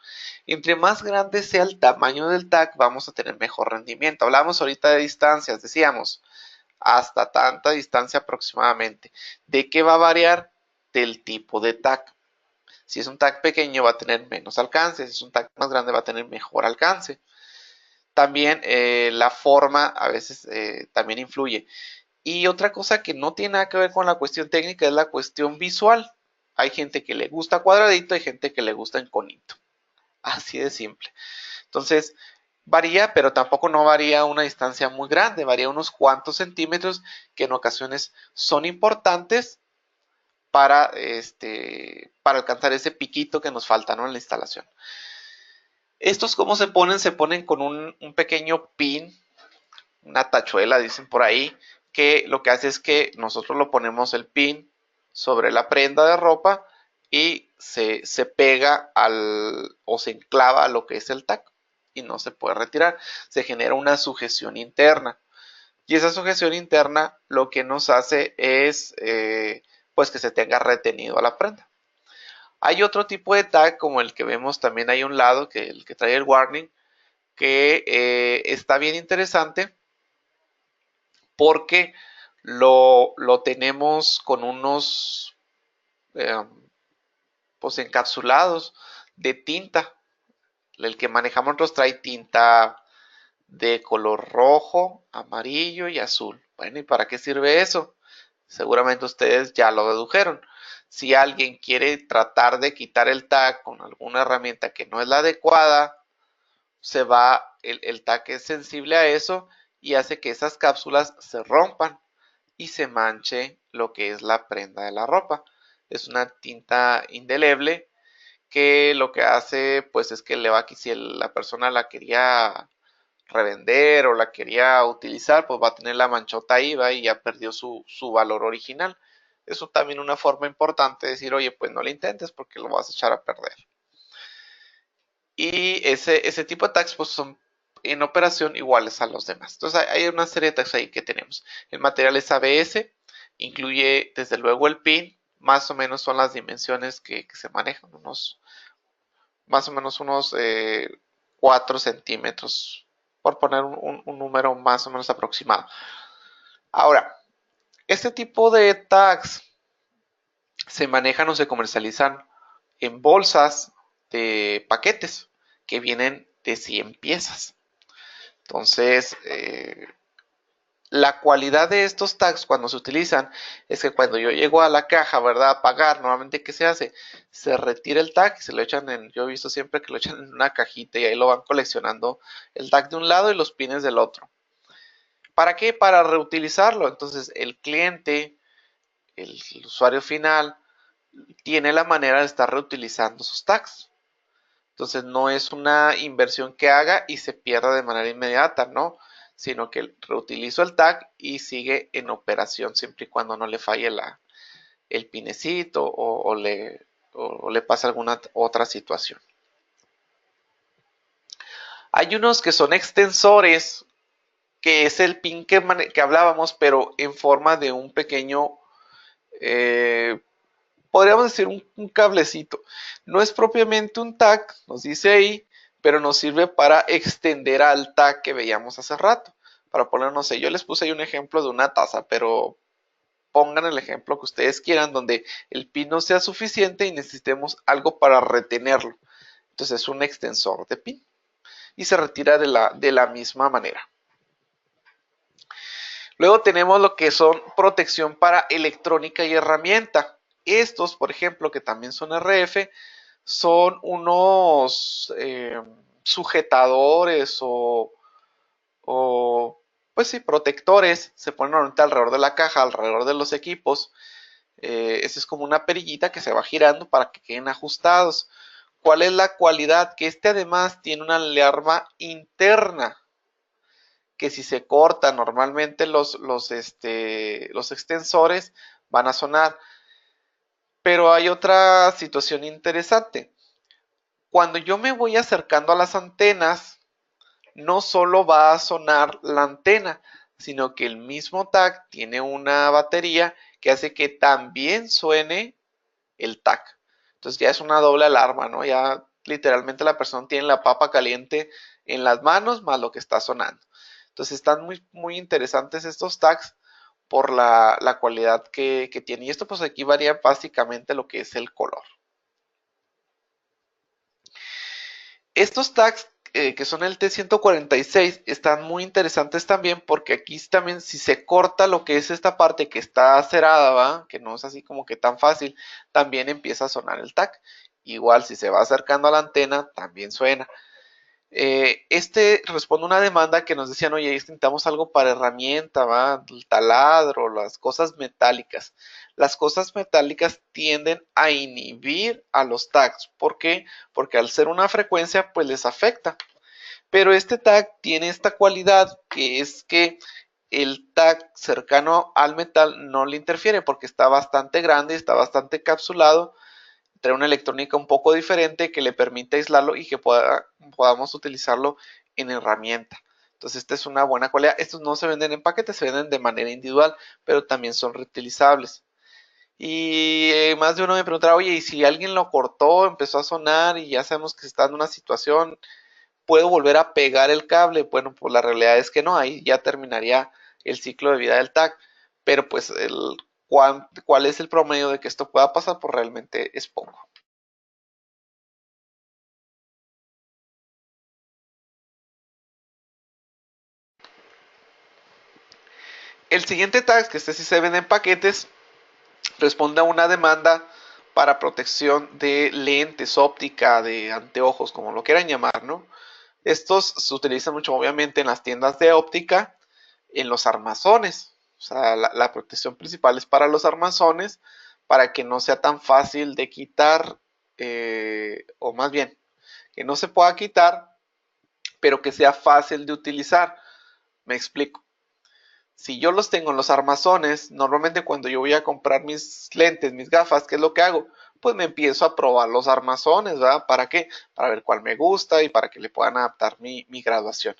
Entre más grande sea el tamaño del tag, vamos a tener mejor rendimiento. Hablamos ahorita de distancias, decíamos, hasta tanta distancia aproximadamente. ¿De qué va a variar? Del tipo de tag. Si es un tag pequeño va a tener menos alcance, si es un tag más grande va a tener mejor alcance. También la forma a veces también influye. Y otra cosa que no tiene nada que ver con la cuestión técnica es la cuestión visual. Hay gente que le gusta cuadradito, hay gente que le gusta en conito. Así de simple. Entonces, varía, pero tampoco no varía una distancia muy grande, varía unos cuantos centímetros que en ocasiones son importantes para alcanzar ese piquito que nos falta, ¿no?, en la instalación. Estos, ¿cómo se ponen? Se ponen con un pequeño pin, una tachuela, dicen por ahí, que lo que hace es que nosotros lo ponemos el pin sobre la prenda de ropa y se pega o se enclava a lo que es el taco y no se puede retirar. Se genera una sujeción interna. Y esa sujeción interna lo que nos hace es pues que se tenga retenido a la prenda. Hay otro tipo de tag como el que vemos también ahí a un lado, que el que trae el warning, que está bien interesante porque lo tenemos con unos eh, pues encapsulados de tinta. El que manejamos nosotros trae tinta de color rojo, amarillo y azul. Bueno, ¿y para qué sirve eso? Seguramente ustedes ya lo dedujeron. Si alguien quiere tratar de quitar el tag con alguna herramienta que no es la adecuada, el tag es sensible a eso y hace que esas cápsulas se rompan y se manche lo que es la prenda de la ropa. Es una tinta indeleble que lo que hace pues es que le va, si la persona la quería revender o la quería utilizar, pues va a tener la manchota ahí, ¿va? Y ya perdió su valor original. Eso también una forma importante de decir, oye, pues no le intentes porque lo vas a echar a perder. Y ese tipo de tags pues son en operación iguales a los demás. Entonces hay una serie de tags ahí que tenemos. El material es ABS, incluye desde luego el pin, más o menos son las dimensiones que se manejan, más o menos unos 4 centímetros, por poner un número más o menos aproximado. Ahora, este tipo de tags se manejan o se comercializan en bolsas de paquetes que vienen de 100 piezas. Entonces, la cualidad de estos tags cuando se utilizan es que cuando yo llego a la caja, ¿verdad?, a pagar, normalmente ¿qué se hace? Se retira el tag y se lo echan yo he visto siempre que lo echan en una cajita y ahí lo van coleccionando el tag de un lado y los pines del otro. ¿Para qué? Para reutilizarlo. Entonces el cliente, el usuario final, tiene la manera de estar reutilizando sus tags. Entonces no es una inversión que haga y se pierda de manera inmediata, ¿no? Sino que reutilizo el tag y sigue en operación siempre y cuando no le falle el pinecito o le pase alguna otra situación. Hay unos que son extensores, que es el pin que hablábamos, pero en forma de un pequeño, eh, podríamos decir un cablecito. No es propiamente un tag, nos dice ahí, pero nos sirve para extender al tag que veíamos hace rato. Para poner, no sé, yo les puse ahí un ejemplo de una taza, pero pongan el ejemplo que ustedes quieran, donde el pin no sea suficiente y necesitemos algo para retenerlo. Entonces es un extensor de pin y se retira de la misma manera. Luego tenemos lo que son protección para electrónica y herramienta. Estos, por ejemplo, que también son RF, son unos sujetadores pues sí, protectores. Se ponen normalmente alrededor de la caja, alrededor de los equipos. Esa es como una perillita que se va girando para que queden ajustados. ¿Cuál es la cualidad? Que este además tiene una alarma interna que si se cortan normalmente los extensores van a sonar. Pero hay otra situación interesante. Cuando yo me voy acercando a las antenas, no solo va a sonar la antena, sino que el mismo tag tiene una batería que hace que también suene el tag. Entonces ya es una doble alarma, ¿no? Ya literalmente la persona tiene la papa caliente en las manos más lo que está sonando. Entonces están muy interesantes estos tags por la cualidad que tiene. Y esto pues aquí varía básicamente lo que es el color. Estos tags que son el T146 están muy interesantes también porque aquí también si se corta lo que es esta parte que está cerrada, ¿va? Que no es así como que tan fácil, también empieza a sonar el tag. Igual si se va acercando a la antena, también suena. Este responde a una demanda que nos decían, oye, necesitamos algo para herramienta, ¿va? El taladro, las cosas metálicas. Las cosas metálicas tienden a inhibir a los tags. ¿Por qué? Porque al ser una frecuencia, pues les afecta. Pero este tag tiene esta cualidad que es que el tag cercano al metal no le interfiere porque está bastante grande, está bastante capsulado, trae una electrónica un poco diferente que le permite aislarlo y que podamos utilizarlo en herramienta. Entonces esta es una buena cualidad. Estos no se venden en paquetes, se venden de manera individual, pero también son reutilizables. Y más de uno me preguntaba, oye, ¿y si alguien lo cortó, empezó a sonar y ya sabemos que está en una situación, puedo volver a pegar el cable? Bueno, pues la realidad es que no, ahí ya terminaría el ciclo de vida del tag. Pero pues cuál es el promedio de que esto pueda pasar, pues realmente es poco. El siguiente tag, que este sí se vende en paquetes, responde a una demanda para protección de lentes, óptica, de anteojos, como lo quieran llamar, ¿no? Estos se utilizan mucho, obviamente, en las tiendas de óptica, en los armazones. O sea, la protección principal es para los armazones, para que no sea tan fácil de quitar, o más bien, que no se pueda quitar, pero que sea fácil de utilizar. Me explico. Si yo los tengo en los armazones, normalmente cuando yo voy a comprar mis lentes, mis gafas, ¿qué es lo que hago? Pues me empiezo a probar los armazones, ¿verdad? ¿Para qué? Para ver cuál me gusta y para que le puedan adaptar mi graduación.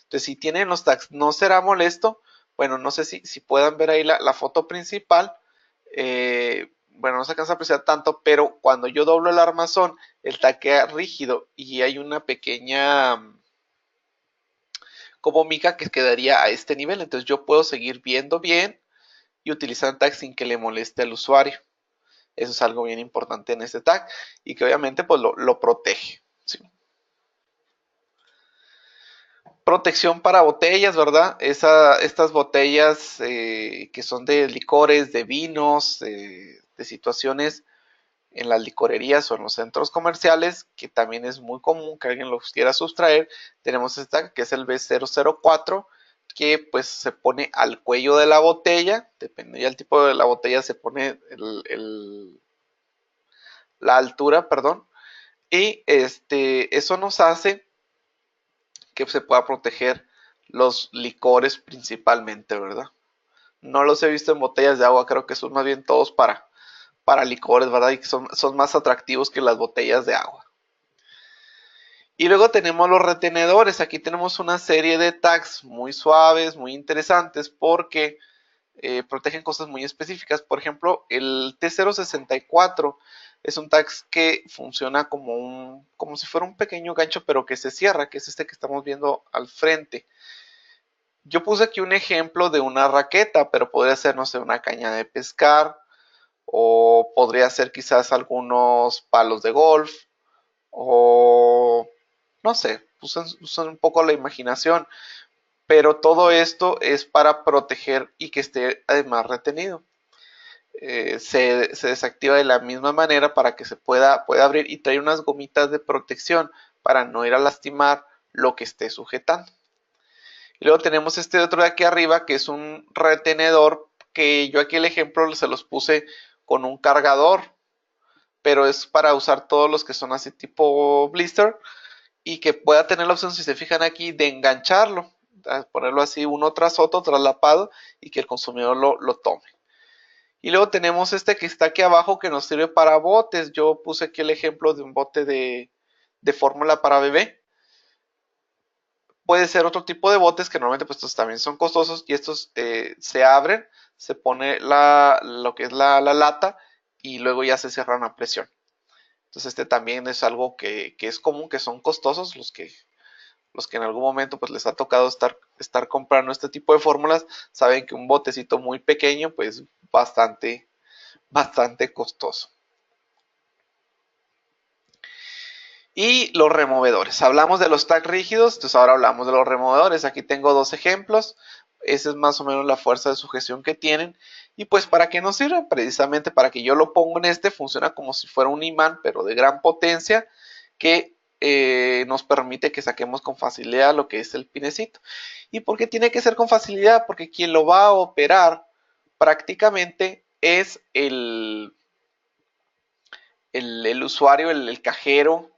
Entonces, si tienen los tags, no será molesto. Bueno, no sé si puedan ver ahí la foto principal. Bueno, no se alcanza a apreciar tanto, pero cuando yo doblo el armazón, el tag queda rígido y hay una pequeña como mica que quedaría a este nivel. Entonces yo puedo seguir viendo bien y utilizar el tag sin que le moleste al usuario. Eso es algo bien importante en este tag y que obviamente pues lo protege. ¿Sí? Protección para botellas, ¿verdad? Estas botellas que son de licores, de vinos, de situaciones en las licorerías o en los centros comerciales, que también es muy común que alguien los quiera sustraer. Tenemos esta que es el B004, que pues se pone al cuello de la botella, depende ya del tipo de la botella, se pone la altura, perdón, y eso nos hace que se pueda proteger los licores principalmente, ¿verdad? No los he visto en botellas de agua, creo que son más bien todos para licores, ¿verdad? Y que son más atractivos que las botellas de agua. Y luego tenemos los retenedores. Aquí tenemos una serie de tags muy suaves, muy interesantes, porque protegen cosas muy específicas. Por ejemplo, el T064 es un tag que funciona como si fuera un pequeño gancho, pero que se cierra, que es este que estamos viendo al frente. Yo puse aquí un ejemplo de una raqueta, pero podría ser, no sé, una caña de pescar, o podría ser quizás algunos palos de golf, o no sé, usan un poco la imaginación, pero todo esto es para proteger y que esté además retenido. Se desactiva de la misma manera para que pueda abrir y trae unas gomitas de protección para no ir a lastimar lo que esté sujetando. Y luego tenemos este otro de aquí arriba que es un retenedor que yo aquí el ejemplo se los puse con un cargador, pero es para usar todos los que son así tipo blister y que pueda tener la opción, si se fijan aquí, de engancharlo. ponerlo así uno tras otro, traslapado, y que el consumidor lo tome. Y luego tenemos este que está aquí abajo que nos sirve para botes. Yo puse aquí el ejemplo de un bote de fórmula para bebé. Puede ser otro tipo de botes que normalmente pues estos también son costosos y estos se abren, se pone lo que es la lata y luego ya se cierran a presión. Entonces este también es algo que es común, que son costosos los que en algún momento pues les ha tocado estar comprando este tipo de fórmulas, saben que un botecito muy pequeño pues bastante costoso. Y los removedores. Hablamos de los tags rígidos, entonces ahora hablamos de los removedores. Aquí tengo dos ejemplos. Esa es más o menos la fuerza de sujeción que tienen. Y pues para qué nos sirve, precisamente para que yo lo ponga en este, funciona como si fuera un imán, pero de gran potencia, que nos permite que saquemos con facilidad lo que es el pinecito. ¿Y por qué tiene que ser con facilidad? Porque quien lo va a operar prácticamente es el usuario, el cajero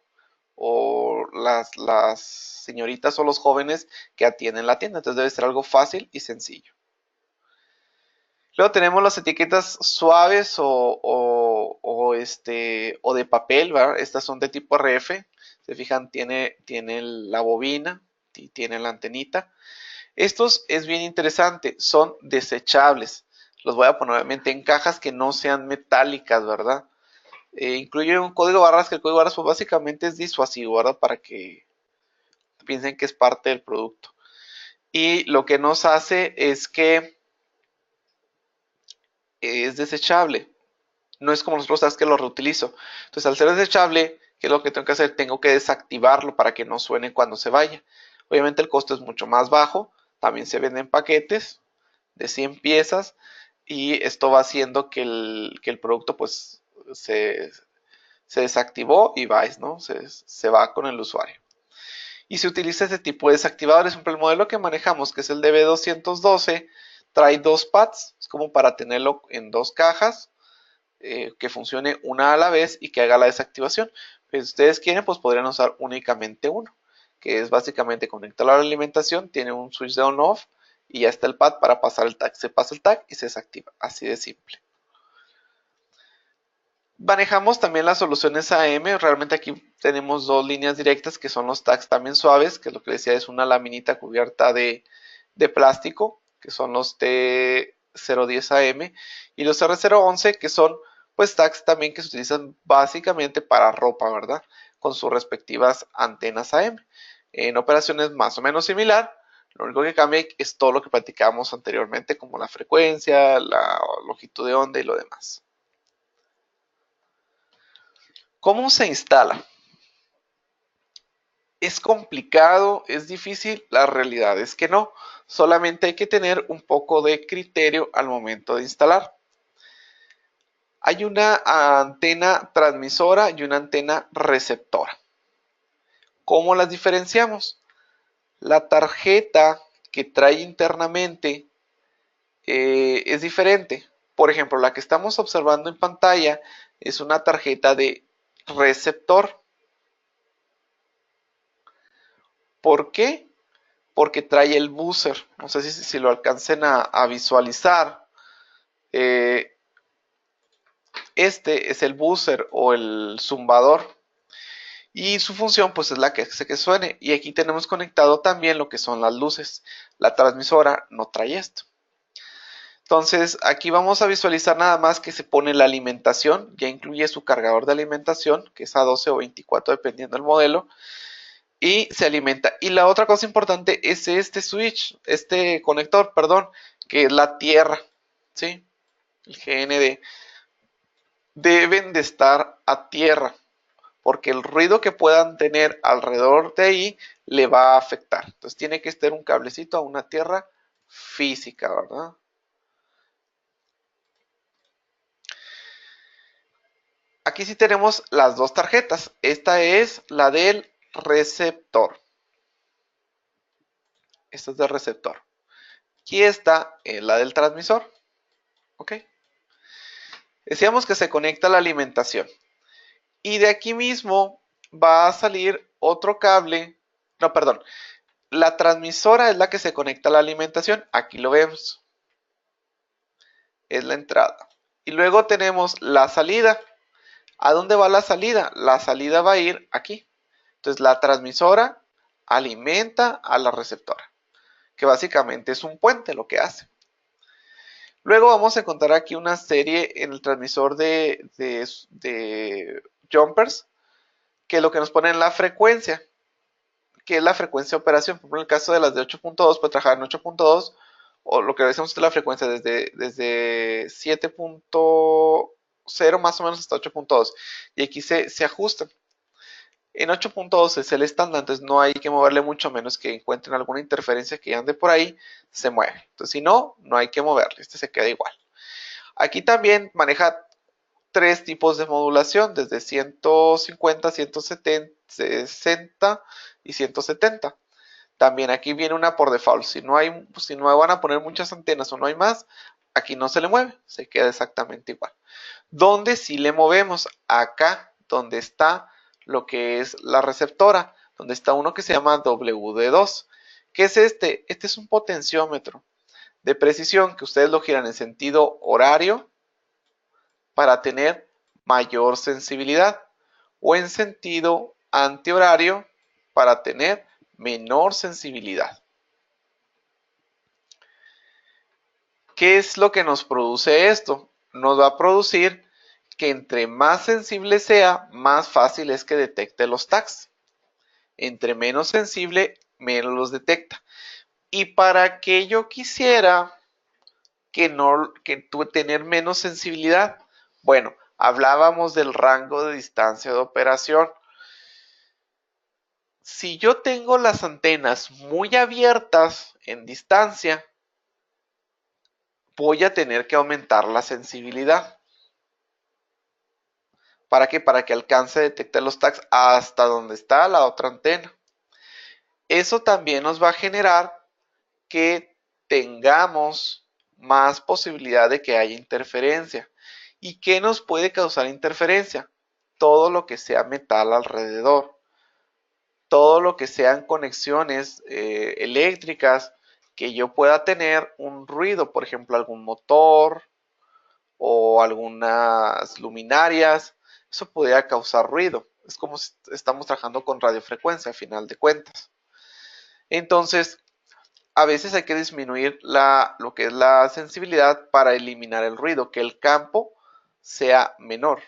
o las señoritas o los jóvenes que atienden la tienda. Entonces debe ser algo fácil y sencillo. Luego tenemos las etiquetas suaves o de papel, ¿verdad? Estas son de tipo RF. Se fijan, tiene la bobina y tiene la antenita. Estos es bien interesante, son desechables. Los voy a poner obviamente en cajas que no sean metálicas, ¿verdad? Incluye un código barras, que el código barras pues básicamente es disuasivo, ¿verdad? Para que piensen que es parte del producto. Y lo que nos hace es que es desechable. No es como los otros tags que lo reutilizo. Entonces, al ser desechable, ¿qué es lo que tengo que hacer? Tengo que desactivarlo para que no suene cuando se vaya. Obviamente el costo es mucho más bajo. También se venden paquetes de 100 piezas y esto va haciendo que el producto pues se, se desactivó y va, ¿no? Se va con el usuario. Y se utiliza este tipo de desactivadores. Por ejemplo, el modelo que manejamos, que es el DB212, trae dos pads, es como para tenerlo en dos cajas, que funcione una a la vez y que haga la desactivación. Pero si ustedes quieren, pues podrían usar únicamente uno, que es básicamente conectarlo a la alimentación, tiene un switch de on-off y ya está el pad para pasar el tag. Se pasa el tag y se desactiva, así de simple. Manejamos también las soluciones AM. Realmente aquí tenemos dos líneas directas que son los tags también suaves, que lo que decía es una laminita cubierta de plástico, que son los T010 AM, y los R011, que son pues tags también que se utilizan básicamente para ropa, ¿verdad? Con sus respectivas antenas AM. En operaciones más o menos similar, lo único que cambia es todo lo que platicábamos anteriormente, como la frecuencia, la longitud de onda y lo demás. ¿Cómo se instala? ¿Es complicado? ¿Es difícil? La realidad es que no. Solamente hay que tener un poco de criterio al momento de instalar. Hay una antena transmisora y una antena receptora. ¿Cómo las diferenciamos? La tarjeta que trae internamente es diferente. Por ejemplo, la que estamos observando en pantalla es una tarjeta de receptor. ¿Por qué? Porque trae el buzzer. No sé si lo alcancen a visualizar. Este es el buzzer o el zumbador. Y su función pues es la que hace que suene. Y aquí tenemos conectado también lo que son las luces. La transmisora no trae esto. Entonces aquí vamos a visualizar nada más que se pone la alimentación. Ya incluye su cargador de alimentación, que es a 12 o 24 dependiendo del modelo. Y se alimenta. Y la otra cosa importante es este switch, este conector, perdón, que es la tierra, ¿sí? El GND. Deben de estar a tierra, porque el ruido que puedan tener alrededor de ahí le va a afectar. Entonces tiene que estar un cablecito a una tierra física, ¿verdad? Aquí sí tenemos las dos tarjetas. Esta es la del receptor. Esta es del receptor. Aquí está la del transmisor. ¿Ok? Decíamos que se conecta a la alimentación. Y de aquí mismo va a salir otro cable. No, perdón. La transmisora es la que se conecta a la alimentación. Aquí lo vemos. Es la entrada. Y luego tenemos la salida. ¿A dónde va la salida? La salida va a ir aquí. Entonces la transmisora alimenta a la receptora, que básicamente es un puente lo que hace. Luego vamos a encontrar aquí una serie en el transmisor de jumpers, que es lo que nos pone en la frecuencia, que es la frecuencia de operación. Por ejemplo, en el caso de las de 8.2, puede trabajar en 8.2, o lo que decimos es la frecuencia desde 7.0 más o menos hasta 8.2. Y aquí se ajustan. En 8.2 es el estándar, entonces no hay que moverle mucho, menos que encuentren alguna interferencia que ande por ahí, se mueve. Entonces si no, no hay que moverle, este se queda igual. Aquí también maneja tres tipos de modulación, desde 150, 170, 60 y 170. También aquí viene una por default. Si no van a poner muchas antenas o no hay más, aquí no se le mueve, se queda exactamente igual. ¿Dónde sí le movemos? Acá, donde está lo que es la receptora, donde está uno que se llama WD2. ¿Qué es este? Este es un potenciómetro de precisión que ustedes lo giran en sentido horario para tener mayor sensibilidad, o en sentido antihorario para tener menor sensibilidad. ¿Qué es lo que nos produce esto? Nos va a producir que entre más sensible sea, más fácil es que detecte los tags. Entre menos sensible, menos los detecta. Y para que yo quisiera tener menos sensibilidad, bueno, hablábamos del rango de distancia de operación. Si yo tengo las antenas muy abiertas en distancia, voy a tener que aumentar la sensibilidad. ¿Para qué? Para que alcance a detectar los tags hasta donde está la otra antena. Eso también nos va a generar que tengamos más posibilidad de que haya interferencia. ¿Y qué nos puede causar interferencia? Todo lo que sea metal alrededor. Todo lo que sean conexiones eléctricas que yo pueda tener un ruido, por ejemplo, algún motor o algunas luminarias, eso podría causar ruido. Es como si estamos trabajando con radiofrecuencia a final de cuentas. Entonces, a veces hay que disminuir lo que es la sensibilidad para eliminar el ruido, que el campo sea menor.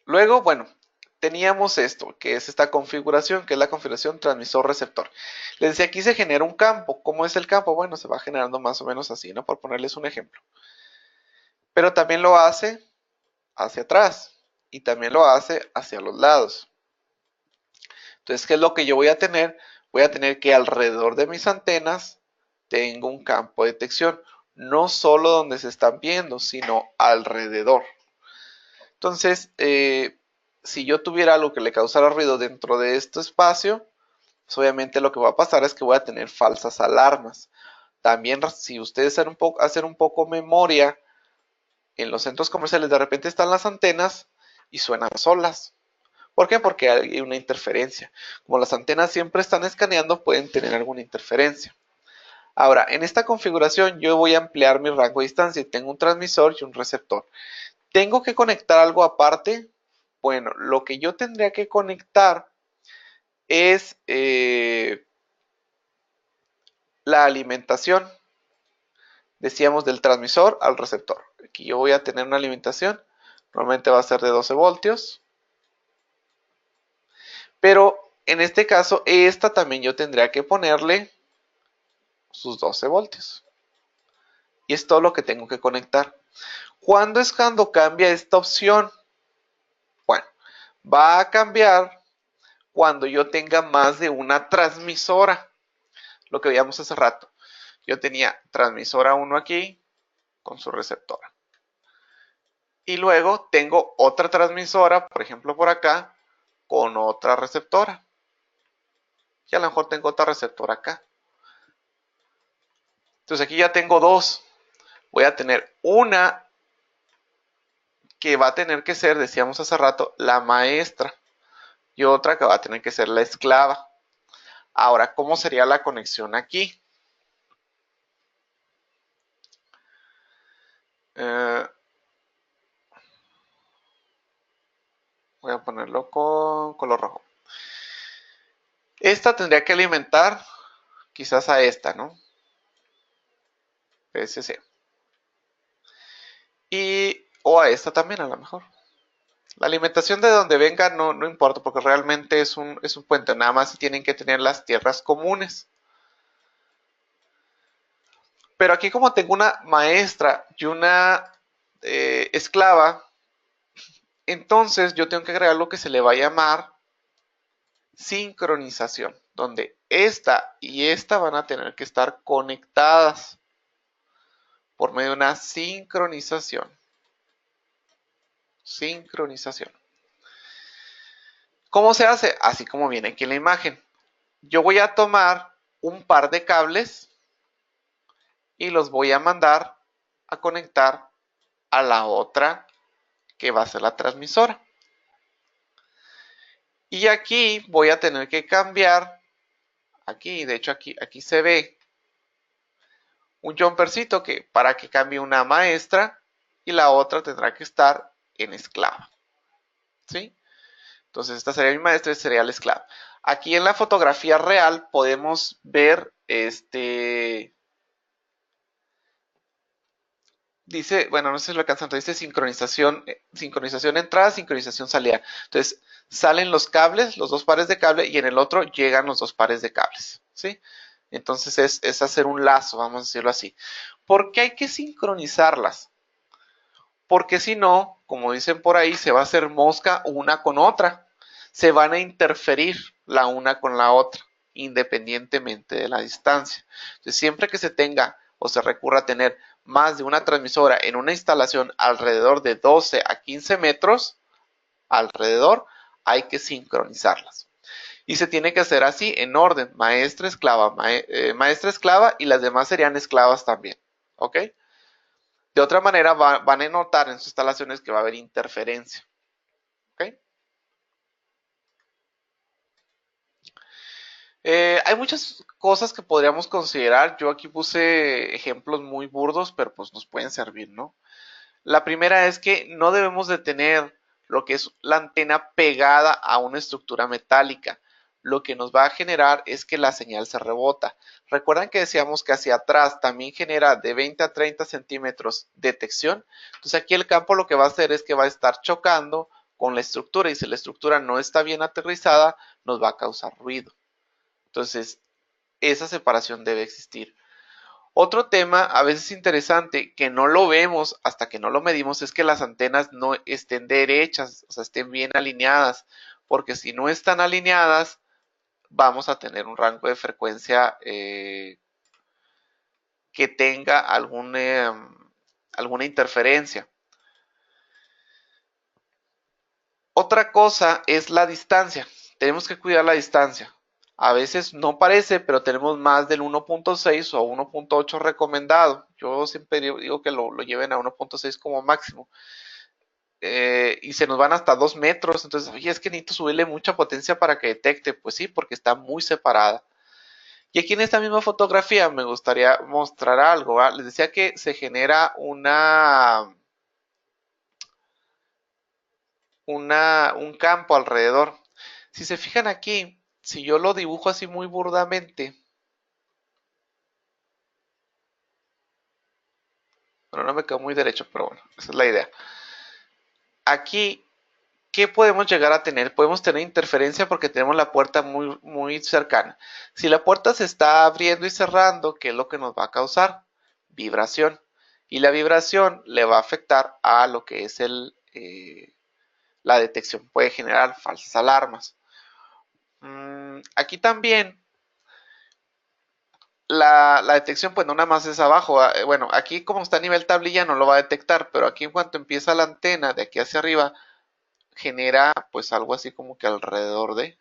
Luego, bueno, teníamos esto, que es esta configuración, que es la configuración transmisor-receptor. Les decía, aquí se genera un campo. ¿Cómo es el campo? Bueno, se va generando más o menos así, ¿no? Por ponerles un ejemplo. Pero también lo hace hacia atrás y también lo hace hacia los lados. Entonces, ¿qué es lo que yo voy a tener? Voy a tener que alrededor de mis antenas tengo un campo de detección, no solo donde se están viendo, sino alrededor. Entonces, si yo tuviera algo que le causara ruido dentro de este espacio, pues obviamente lo que va a pasar es que voy a tener falsas alarmas. También, si ustedes hacen un poco memoria, en los centros comerciales de repente están las antenas y suenan solas. ¿Por qué? Porque hay una interferencia. Como las antenas siempre están escaneando, pueden tener alguna interferencia. Ahora, en esta configuración yo voy a ampliar mi rango de distancia y tengo un transmisor y un receptor. ¿Tengo que conectar algo aparte? Bueno, lo que yo tendría que conectar es la alimentación, decíamos, del transmisor al receptor. Aquí yo voy a tener una alimentación, normalmente va a ser de 12 voltios, pero en este caso, esta también yo tendría que ponerle sus 12 voltios. Y es todo lo que tengo que conectar. ¿Cuándo es cuando cambia esta opción? Bueno, va a cambiar cuando yo tenga más de una transmisora. Lo que veíamos hace rato. Yo tenía transmisora 1 aquí con su receptora. Y luego tengo otra transmisora, por ejemplo por acá, con otra receptora. Y a lo mejor tengo otra receptora acá. Entonces aquí ya tengo dos. Voy a tener una que va a tener que ser, decíamos hace rato, la maestra. y otra que va a tener que ser la esclava. Ahora, ¿cómo sería la conexión aquí? Eh, Voy a ponerlo con color rojo. Esta tendría que alimentar quizás a esta, ¿no? PSC. Y, o a esta también a lo mejor. La alimentación de donde venga no importa porque realmente es un puente, nada más tienen que tener las tierras comunes. Pero aquí como tengo una maestra y una esclava, entonces yo tengo que agregar lo que se le va a llamar sincronización, donde esta y esta van a tener que estar conectadas por medio de una sincronización. Sincronización. ¿Cómo se hace? Así como viene aquí en la imagen. Yo voy a tomar un par de cables y los voy a mandar a conectar a la otra que va a ser la transmisora. Y aquí voy a tener que cambiar, aquí, de hecho aquí se ve un jumpercito que para que cambie una maestra y la otra tendrá que estar en esclava. ¿Sí? Entonces esta sería mi maestra y sería la esclava. Aquí en la fotografía real podemos ver dice, bueno, no sé si lo alcanzan, dice sincronización entrada, sincronización salida. Entonces, salen los cables, los dos pares de cable, y en el otro llegan los dos pares de cables, ¿sí? Entonces es hacer un lazo, vamos a decirlo así. ¿Por qué hay que sincronizarlas? Porque si no, como dicen por ahí, se va a hacer mosca una con otra. Se van a interferir la una con la otra, independientemente de la distancia. Entonces, siempre que se tenga o se recurra a tener más de una transmisora en una instalación alrededor de 12 a 15 metros, alrededor, hay que sincronizarlas. Y se tiene que hacer así en orden, maestra esclava y las demás serían esclavas también. ¿Ok? De otra manera van a notar en sus instalaciones que va a haber interferencia. ¿Ok? Hay muchas cosas que podríamos considerar. Yo aquí puse ejemplos muy burdos, pero pues nos pueden servir, ¿no? La primera es que no debemos de tener lo que es la antena pegada a una estructura metálica. Lo que nos va a generar es que la señal se rebota. Recuerdan que decíamos que hacia atrás también genera de 20 a 30 centímetros detección. Entonces aquí el campo lo que va a hacer es que va a estar chocando con la estructura y si la estructura no está bien aterrizada nos va a causar ruido. Entonces esa separación debe existir. Otro tema a veces interesante que no lo vemos hasta que no lo medimos es que las antenas no estén derechas, o sea, estén bien alineadas, porque si no están alineadas vamos a tener un rango de frecuencia que tenga alguna interferencia. Otra cosa es la distancia. Tenemos que cuidar la distancia. A veces no parece, pero tenemos más del 1.6 o 1.8 recomendado. Yo siempre digo que lo lleven a 1.6 como máximo. Y se nos van hasta 2 metros. Entonces, oye, es que necesito subirle mucha potencia para que detecte. Pues sí, porque está muy separada. Y aquí en esta misma fotografía me gustaría mostrar algo. ¿Va? Les decía que se genera un campo alrededor. Si se fijan aquí, si yo lo dibujo así muy burdamente, bueno, no me quedó muy derecho, pero bueno, esa es la idea. Aquí, ¿qué podemos llegar a tener? Podemos tener interferencia porque tenemos la puerta muy, muy cercana. Si la puerta se está abriendo y cerrando, ¿qué es lo que nos va a causar? Vibración. Y la vibración le va a afectar a lo que es la detección. Puede generar falsas alarmas. Aquí también la detección, pues no nada más es abajo. Bueno, aquí como está a nivel tablilla no lo va a detectar, pero aquí en cuanto empieza la antena de aquí hacia arriba, genera pues algo así como que alrededor de.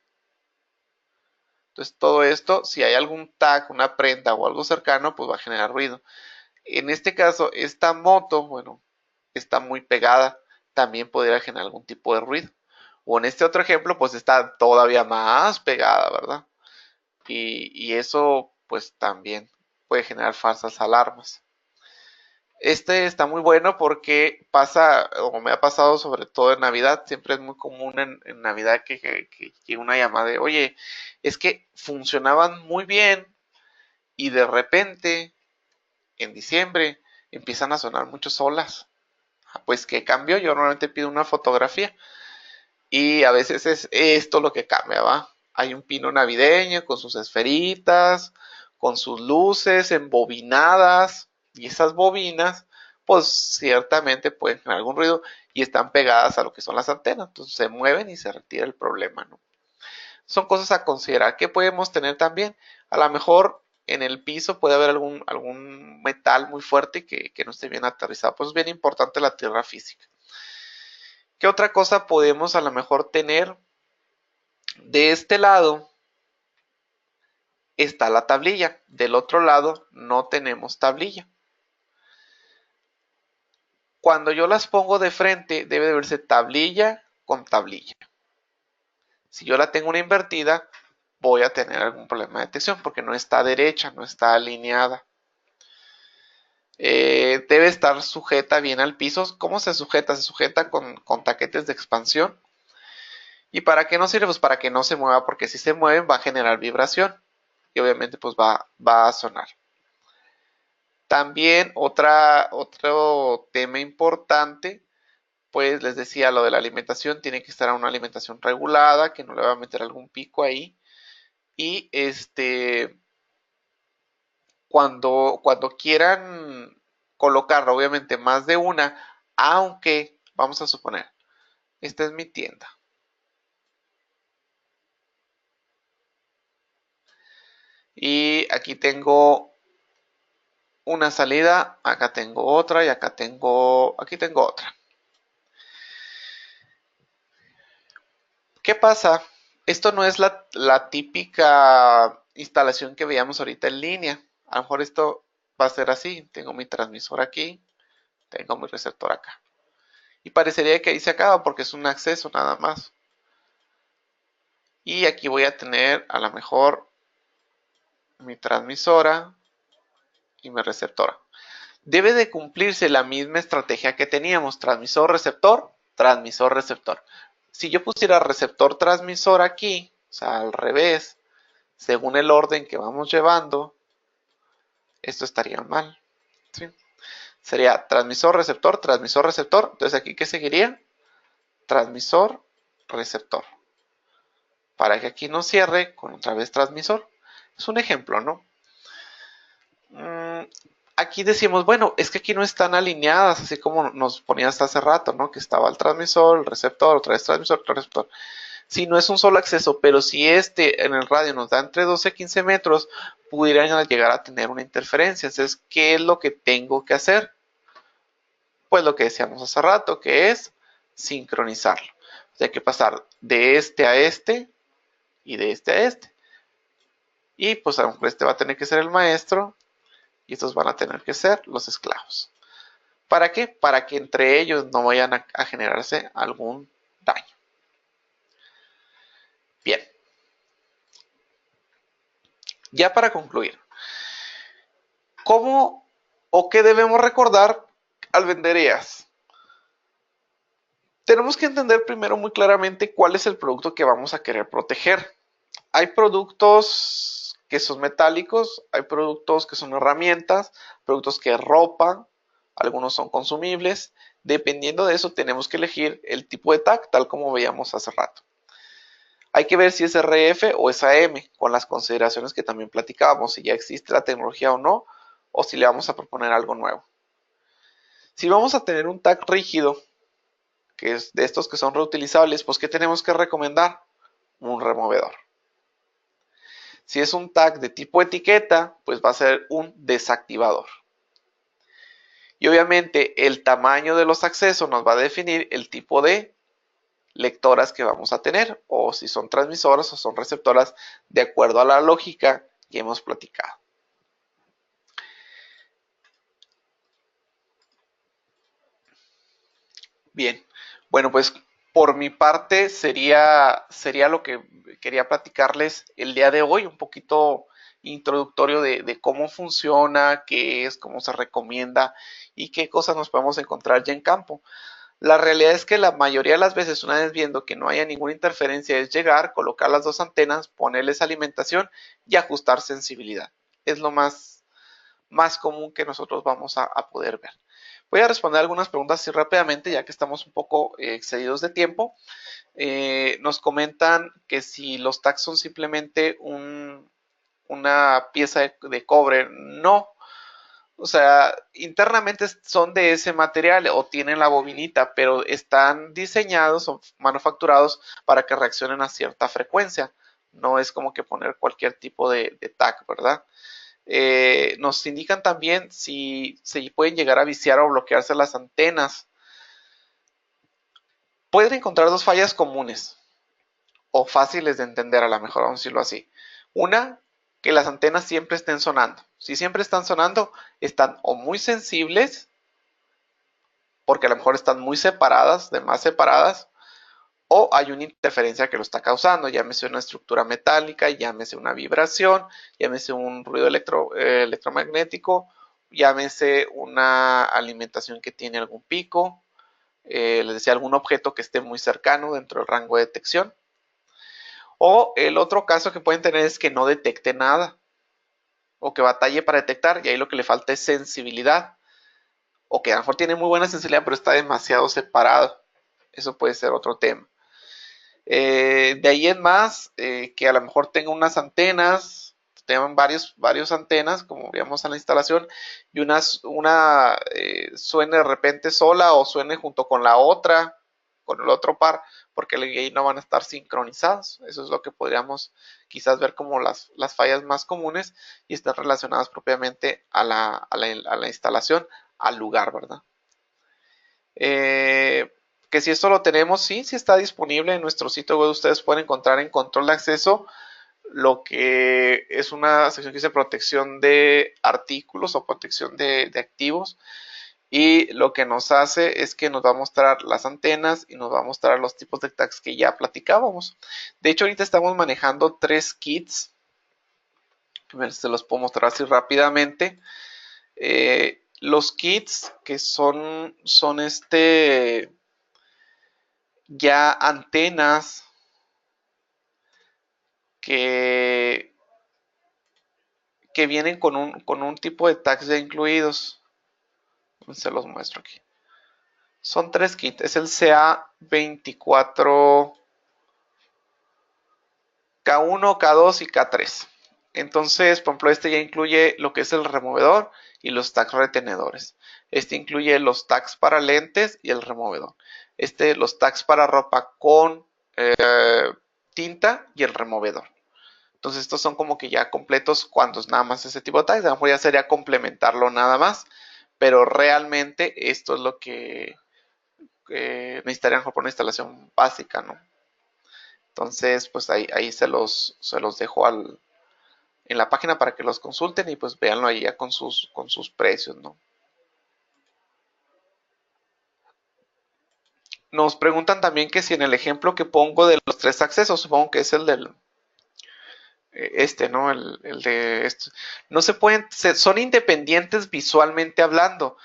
Entonces todo esto, si hay algún tag, una prenda o algo cercano, pues va a generar ruido. En este caso, esta moto, bueno, está muy pegada, también podría generar algún tipo de ruido. O en este otro ejemplo, pues está todavía más pegada, ¿verdad? Y eso pues también puede generar falsas alarmas. Este está muy bueno porque pasa, o me ha pasado sobre todo en Navidad, siempre es muy común en Navidad que llegue una llamada de, oye, es que funcionaban muy bien y de repente en diciembre empiezan a sonar muchas olas. Pues ¿qué cambió? Yo normalmente pido una fotografía y a veces es esto lo que cambia, ¿va? Hay un pino navideño con sus esferitas, con sus luces embobinadas y esas bobinas pues ciertamente pueden generar algún ruido y están pegadas a lo que son las antenas, entonces se mueven y se retira el problema, ¿no? Son cosas a considerar. ¿Qué podemos tener también? A lo mejor en el piso puede haber algún metal muy fuerte que no esté bien aterrizado, pues es bien importante la tierra física. ¿Qué otra cosa podemos a lo mejor tener? De este lado está la tablilla, del otro lado no tenemos tablilla. Cuando yo las pongo de frente debe de verse tablilla con tablilla. Si yo la tengo una invertida voy a tener algún problema de detección porque no está derecha, no está alineada. Debe estar sujeta bien al piso. ¿Cómo se sujeta? Se sujeta con taquetes de expansión. ¿Y para qué nos sirve? Pues para que no se mueva, porque si se mueven va a generar vibración y obviamente pues va a sonar. También otro tema importante, pues les decía, lo de la alimentación, tiene que estar a una alimentación regulada, que no le va a meter algún pico ahí. Y cuando quieran colocar obviamente más de una, aunque vamos a suponer, esta es mi tienda. Y aquí tengo una salida, acá tengo otra y aquí tengo otra. ¿Qué pasa? Esto no es la típica instalación que veíamos ahorita en línea. A lo mejor esto va a ser así. Tengo mi transmisor aquí, tengo mi receptor acá. Y parecería que ahí se acaba porque es un acceso nada más. Y aquí voy a tener a lo mejor mi transmisora y mi receptora. Debe de cumplirse la misma estrategia que teníamos, transmisor-receptor, transmisor-receptor. Si yo pusiera receptor-transmisor aquí, o sea, al revés, según el orden que vamos llevando, esto estaría mal. ¿Sí? Sería transmisor-receptor, transmisor-receptor. Entonces aquí, ¿qué seguiría? Transmisor-receptor. Para que aquí no cierre con otra vez transmisor. Es un ejemplo, ¿no? Aquí decimos, bueno, es que aquí no están alineadas, así como nos ponía hasta hace rato, ¿no? Que estaba el transmisor, el receptor, otra vez transmisor, otro receptor. Si no es un solo acceso, pero si este en el radio nos da entre 12 y 15 metros, pudieran llegar a tener una interferencia. Entonces, ¿qué es lo que tengo que hacer? Pues lo que decíamos hace rato, que es sincronizarlo. O sea, hay que pasar de este a este y de este a este. Y pues a lo mejor este va a tener que ser el maestro y estos van a tener que ser los esclavos. ¿Para qué? Para que entre ellos no vayan a generarse algún daño. Bien, ya para concluir, ¿cómo o qué debemos recordar al vender EAS? Tenemos que entender primero muy claramente cuál es el producto que vamos a querer proteger. Hay productos que son metálicos, hay productos que son herramientas, productos que es ropa, algunos son consumibles. Dependiendo de eso tenemos que elegir el tipo de tag, tal como veíamos hace rato. Hay que ver si es RF o es AM, con las consideraciones que también platicábamos, si ya existe la tecnología o no, o si le vamos a proponer algo nuevo. Si vamos a tener un tag rígido, que es de estos que son reutilizables, pues ¿qué tenemos que recomendar? Un removedor. Si es un tag de tipo etiqueta, pues va a ser un desactivador. Y obviamente el tamaño de los accesos nos va a definir el tipo de lectoras que vamos a tener, o si son transmisoras o son receptoras, de acuerdo a la lógica que hemos platicado. Bien, bueno, pues Por mi parte sería lo que quería platicarles el día de hoy, un poquito introductorio de cómo funciona, qué es, cómo se recomienda y qué cosas nos podemos encontrar ya en campo. La realidad es que la mayoría de las veces, una vez viendo que no haya ninguna interferencia, es llegar, colocar las dos antenas, ponerles alimentación y ajustar sensibilidad. Es lo más común que nosotros vamos a poder ver. Voy a responder algunas preguntas así rápidamente, ya que estamos un poco excedidos de tiempo. Nos comentan que si los tags son simplemente una pieza de cobre, no. O sea, internamente son de ese material o tienen la bobinita, pero están diseñados o manufacturados para que reaccionen a cierta frecuencia. No es como que poner cualquier tipo de tag, ¿verdad? Nos indican también si se pueden llegar a viciar o bloquearse las antenas. Pueden encontrar dos fallas comunes o fáciles de entender, a lo mejor, vamos a decirlo así. Una, que las antenas siempre estén sonando. Si siempre están sonando, están o muy sensibles, porque a lo mejor están muy separadas, de más separadas, o hay una interferencia que lo está causando, llámese una estructura metálica, llámese una vibración, llámese un ruido electromagnético, llámese una alimentación que tiene algún pico, les decía algún objeto que esté muy cercano dentro del rango de detección. O el otro caso que pueden tener es que no detecte nada o que batalle para detectar y ahí lo que le falta es sensibilidad o que a lo mejor tiene muy buena sensibilidad pero está demasiado separado. Eso puede ser otro tema. De ahí en más, que a lo mejor tenga unas antenas, tengan varios antenas, como veíamos en la instalación, y una suene de repente sola o suene junto con la otra, con el otro par, porque ahí no van a estar sincronizados. Eso es lo que podríamos quizás ver como las fallas más comunes y están relacionadas propiamente a la instalación, al lugar, ¿verdad? Que si esto lo tenemos, sí está disponible en nuestro sitio web. Ustedes pueden encontrar en control de acceso lo que es una sección que dice protección de artículos o protección de activos. Y lo que nos hace es que nos va a mostrar las antenas y nos va a mostrar los tipos de tags que ya platicábamos. De hecho, ahorita estamos manejando 3 kits. Se los puedo mostrar así rápidamente. Los kits que son ya antenas que, que vienen con un tipo de tags ya incluidos. Se los muestro aquí. Son 3 kits. Es el CA24, K1, K2 y K3. Entonces, por ejemplo, este ya incluye lo que es el removedor y los tags retenedores. Este incluye los tags para lentes y el removedor. Los tags para ropa con tinta y el removedor. Entonces estos son como que ya completos cuando es nada más ese tipo de tags. A lo mejor ya sería complementarlo nada más. Pero realmente esto es lo que necesitarían por una instalación básica, ¿no? Entonces, pues ahí se los dejo en la página para que los consulten y pues véanlo ahí ya con sus precios, ¿no? Nos preguntan también que si en el ejemplo que pongo de los 3 accesos, supongo que es el del ¿no? El de esto. No se pueden, son independientes visualmente hablando,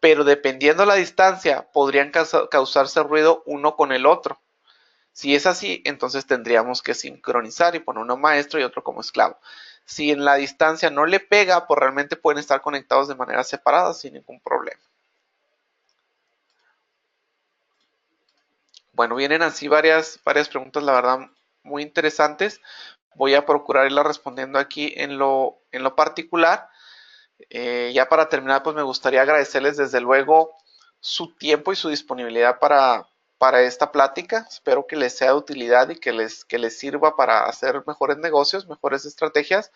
pero dependiendo la distancia, podrían causarse ruido uno con el otro. Si es así, entonces tendríamos que sincronizar y poner uno maestro y otro como esclavo. Si en la distancia no le pega, pues realmente pueden estar conectados de manera separada sin ningún problema. Bueno, vienen así varias preguntas, la verdad, muy interesantes. Voy a procurar irlas respondiendo aquí en lo particular. Ya para terminar, pues me gustaría agradecerles desde luego su tiempo y su disponibilidad para esta plática. Espero que les sea de utilidad y que les sirva para hacer mejores negocios, mejores estrategias.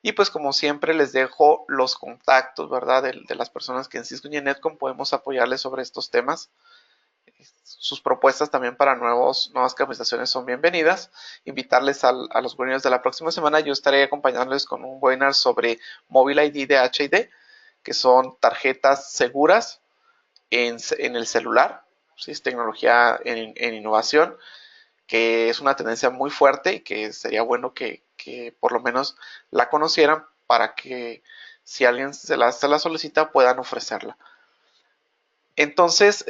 Y pues como siempre les dejo los contactos, ¿verdad? De las personas que en Cisco y en Netcom podemos apoyarles sobre estos temas. Sus propuestas también para nuevas capacitaciones son bienvenidas. Invitarles a los webinars de la próxima semana. Yo estaré acompañándoles con un webinar sobre Mobile ID de HID, que son tarjetas seguras en el celular. ¿sí? Es tecnología en innovación, que es una tendencia muy fuerte y que sería bueno que por lo menos la conocieran para que si alguien se la solicita puedan ofrecerla. Entonces,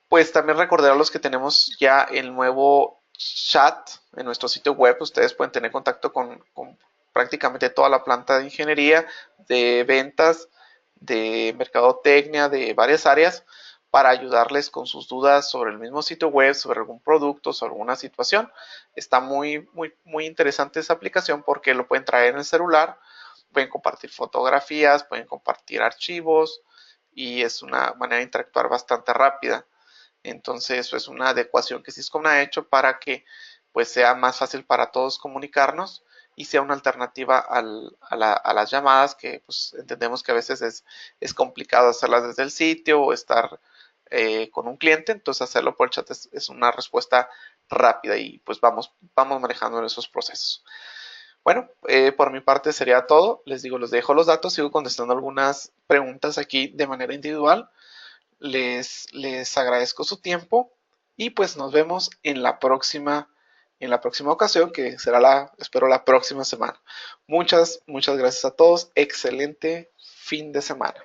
pues también recordar a los que tenemos ya el nuevo chat en nuestro sitio web. Ustedes pueden tener contacto con prácticamente toda la planta de ingeniería, de ventas, de mercadotecnia, de varias áreas, para ayudarles con sus dudas sobre el mismo sitio web, sobre algún producto, sobre alguna situación. Está muy interesante esa aplicación porque lo pueden traer en el celular, pueden compartir fotografías, pueden compartir archivos, y es una manera de interactuar bastante rápida. Entonces, eso es una adecuación que Cisco ha hecho para que pues sea más fácil para todos comunicarnos y sea una alternativa a las llamadas, que pues entendemos que a veces es complicado hacerlas desde el sitio o estar con un cliente. Entonces hacerlo por el chat es una respuesta rápida y pues vamos manejando en esos procesos. Bueno, por mi parte sería todo. Les digo, les dejo los datos, sigo contestando algunas preguntas aquí de manera individual. Les agradezco su tiempo y pues nos vemos en la próxima ocasión, que será espero la próxima semana. Muchas gracias a todos. Excelente fin de semana.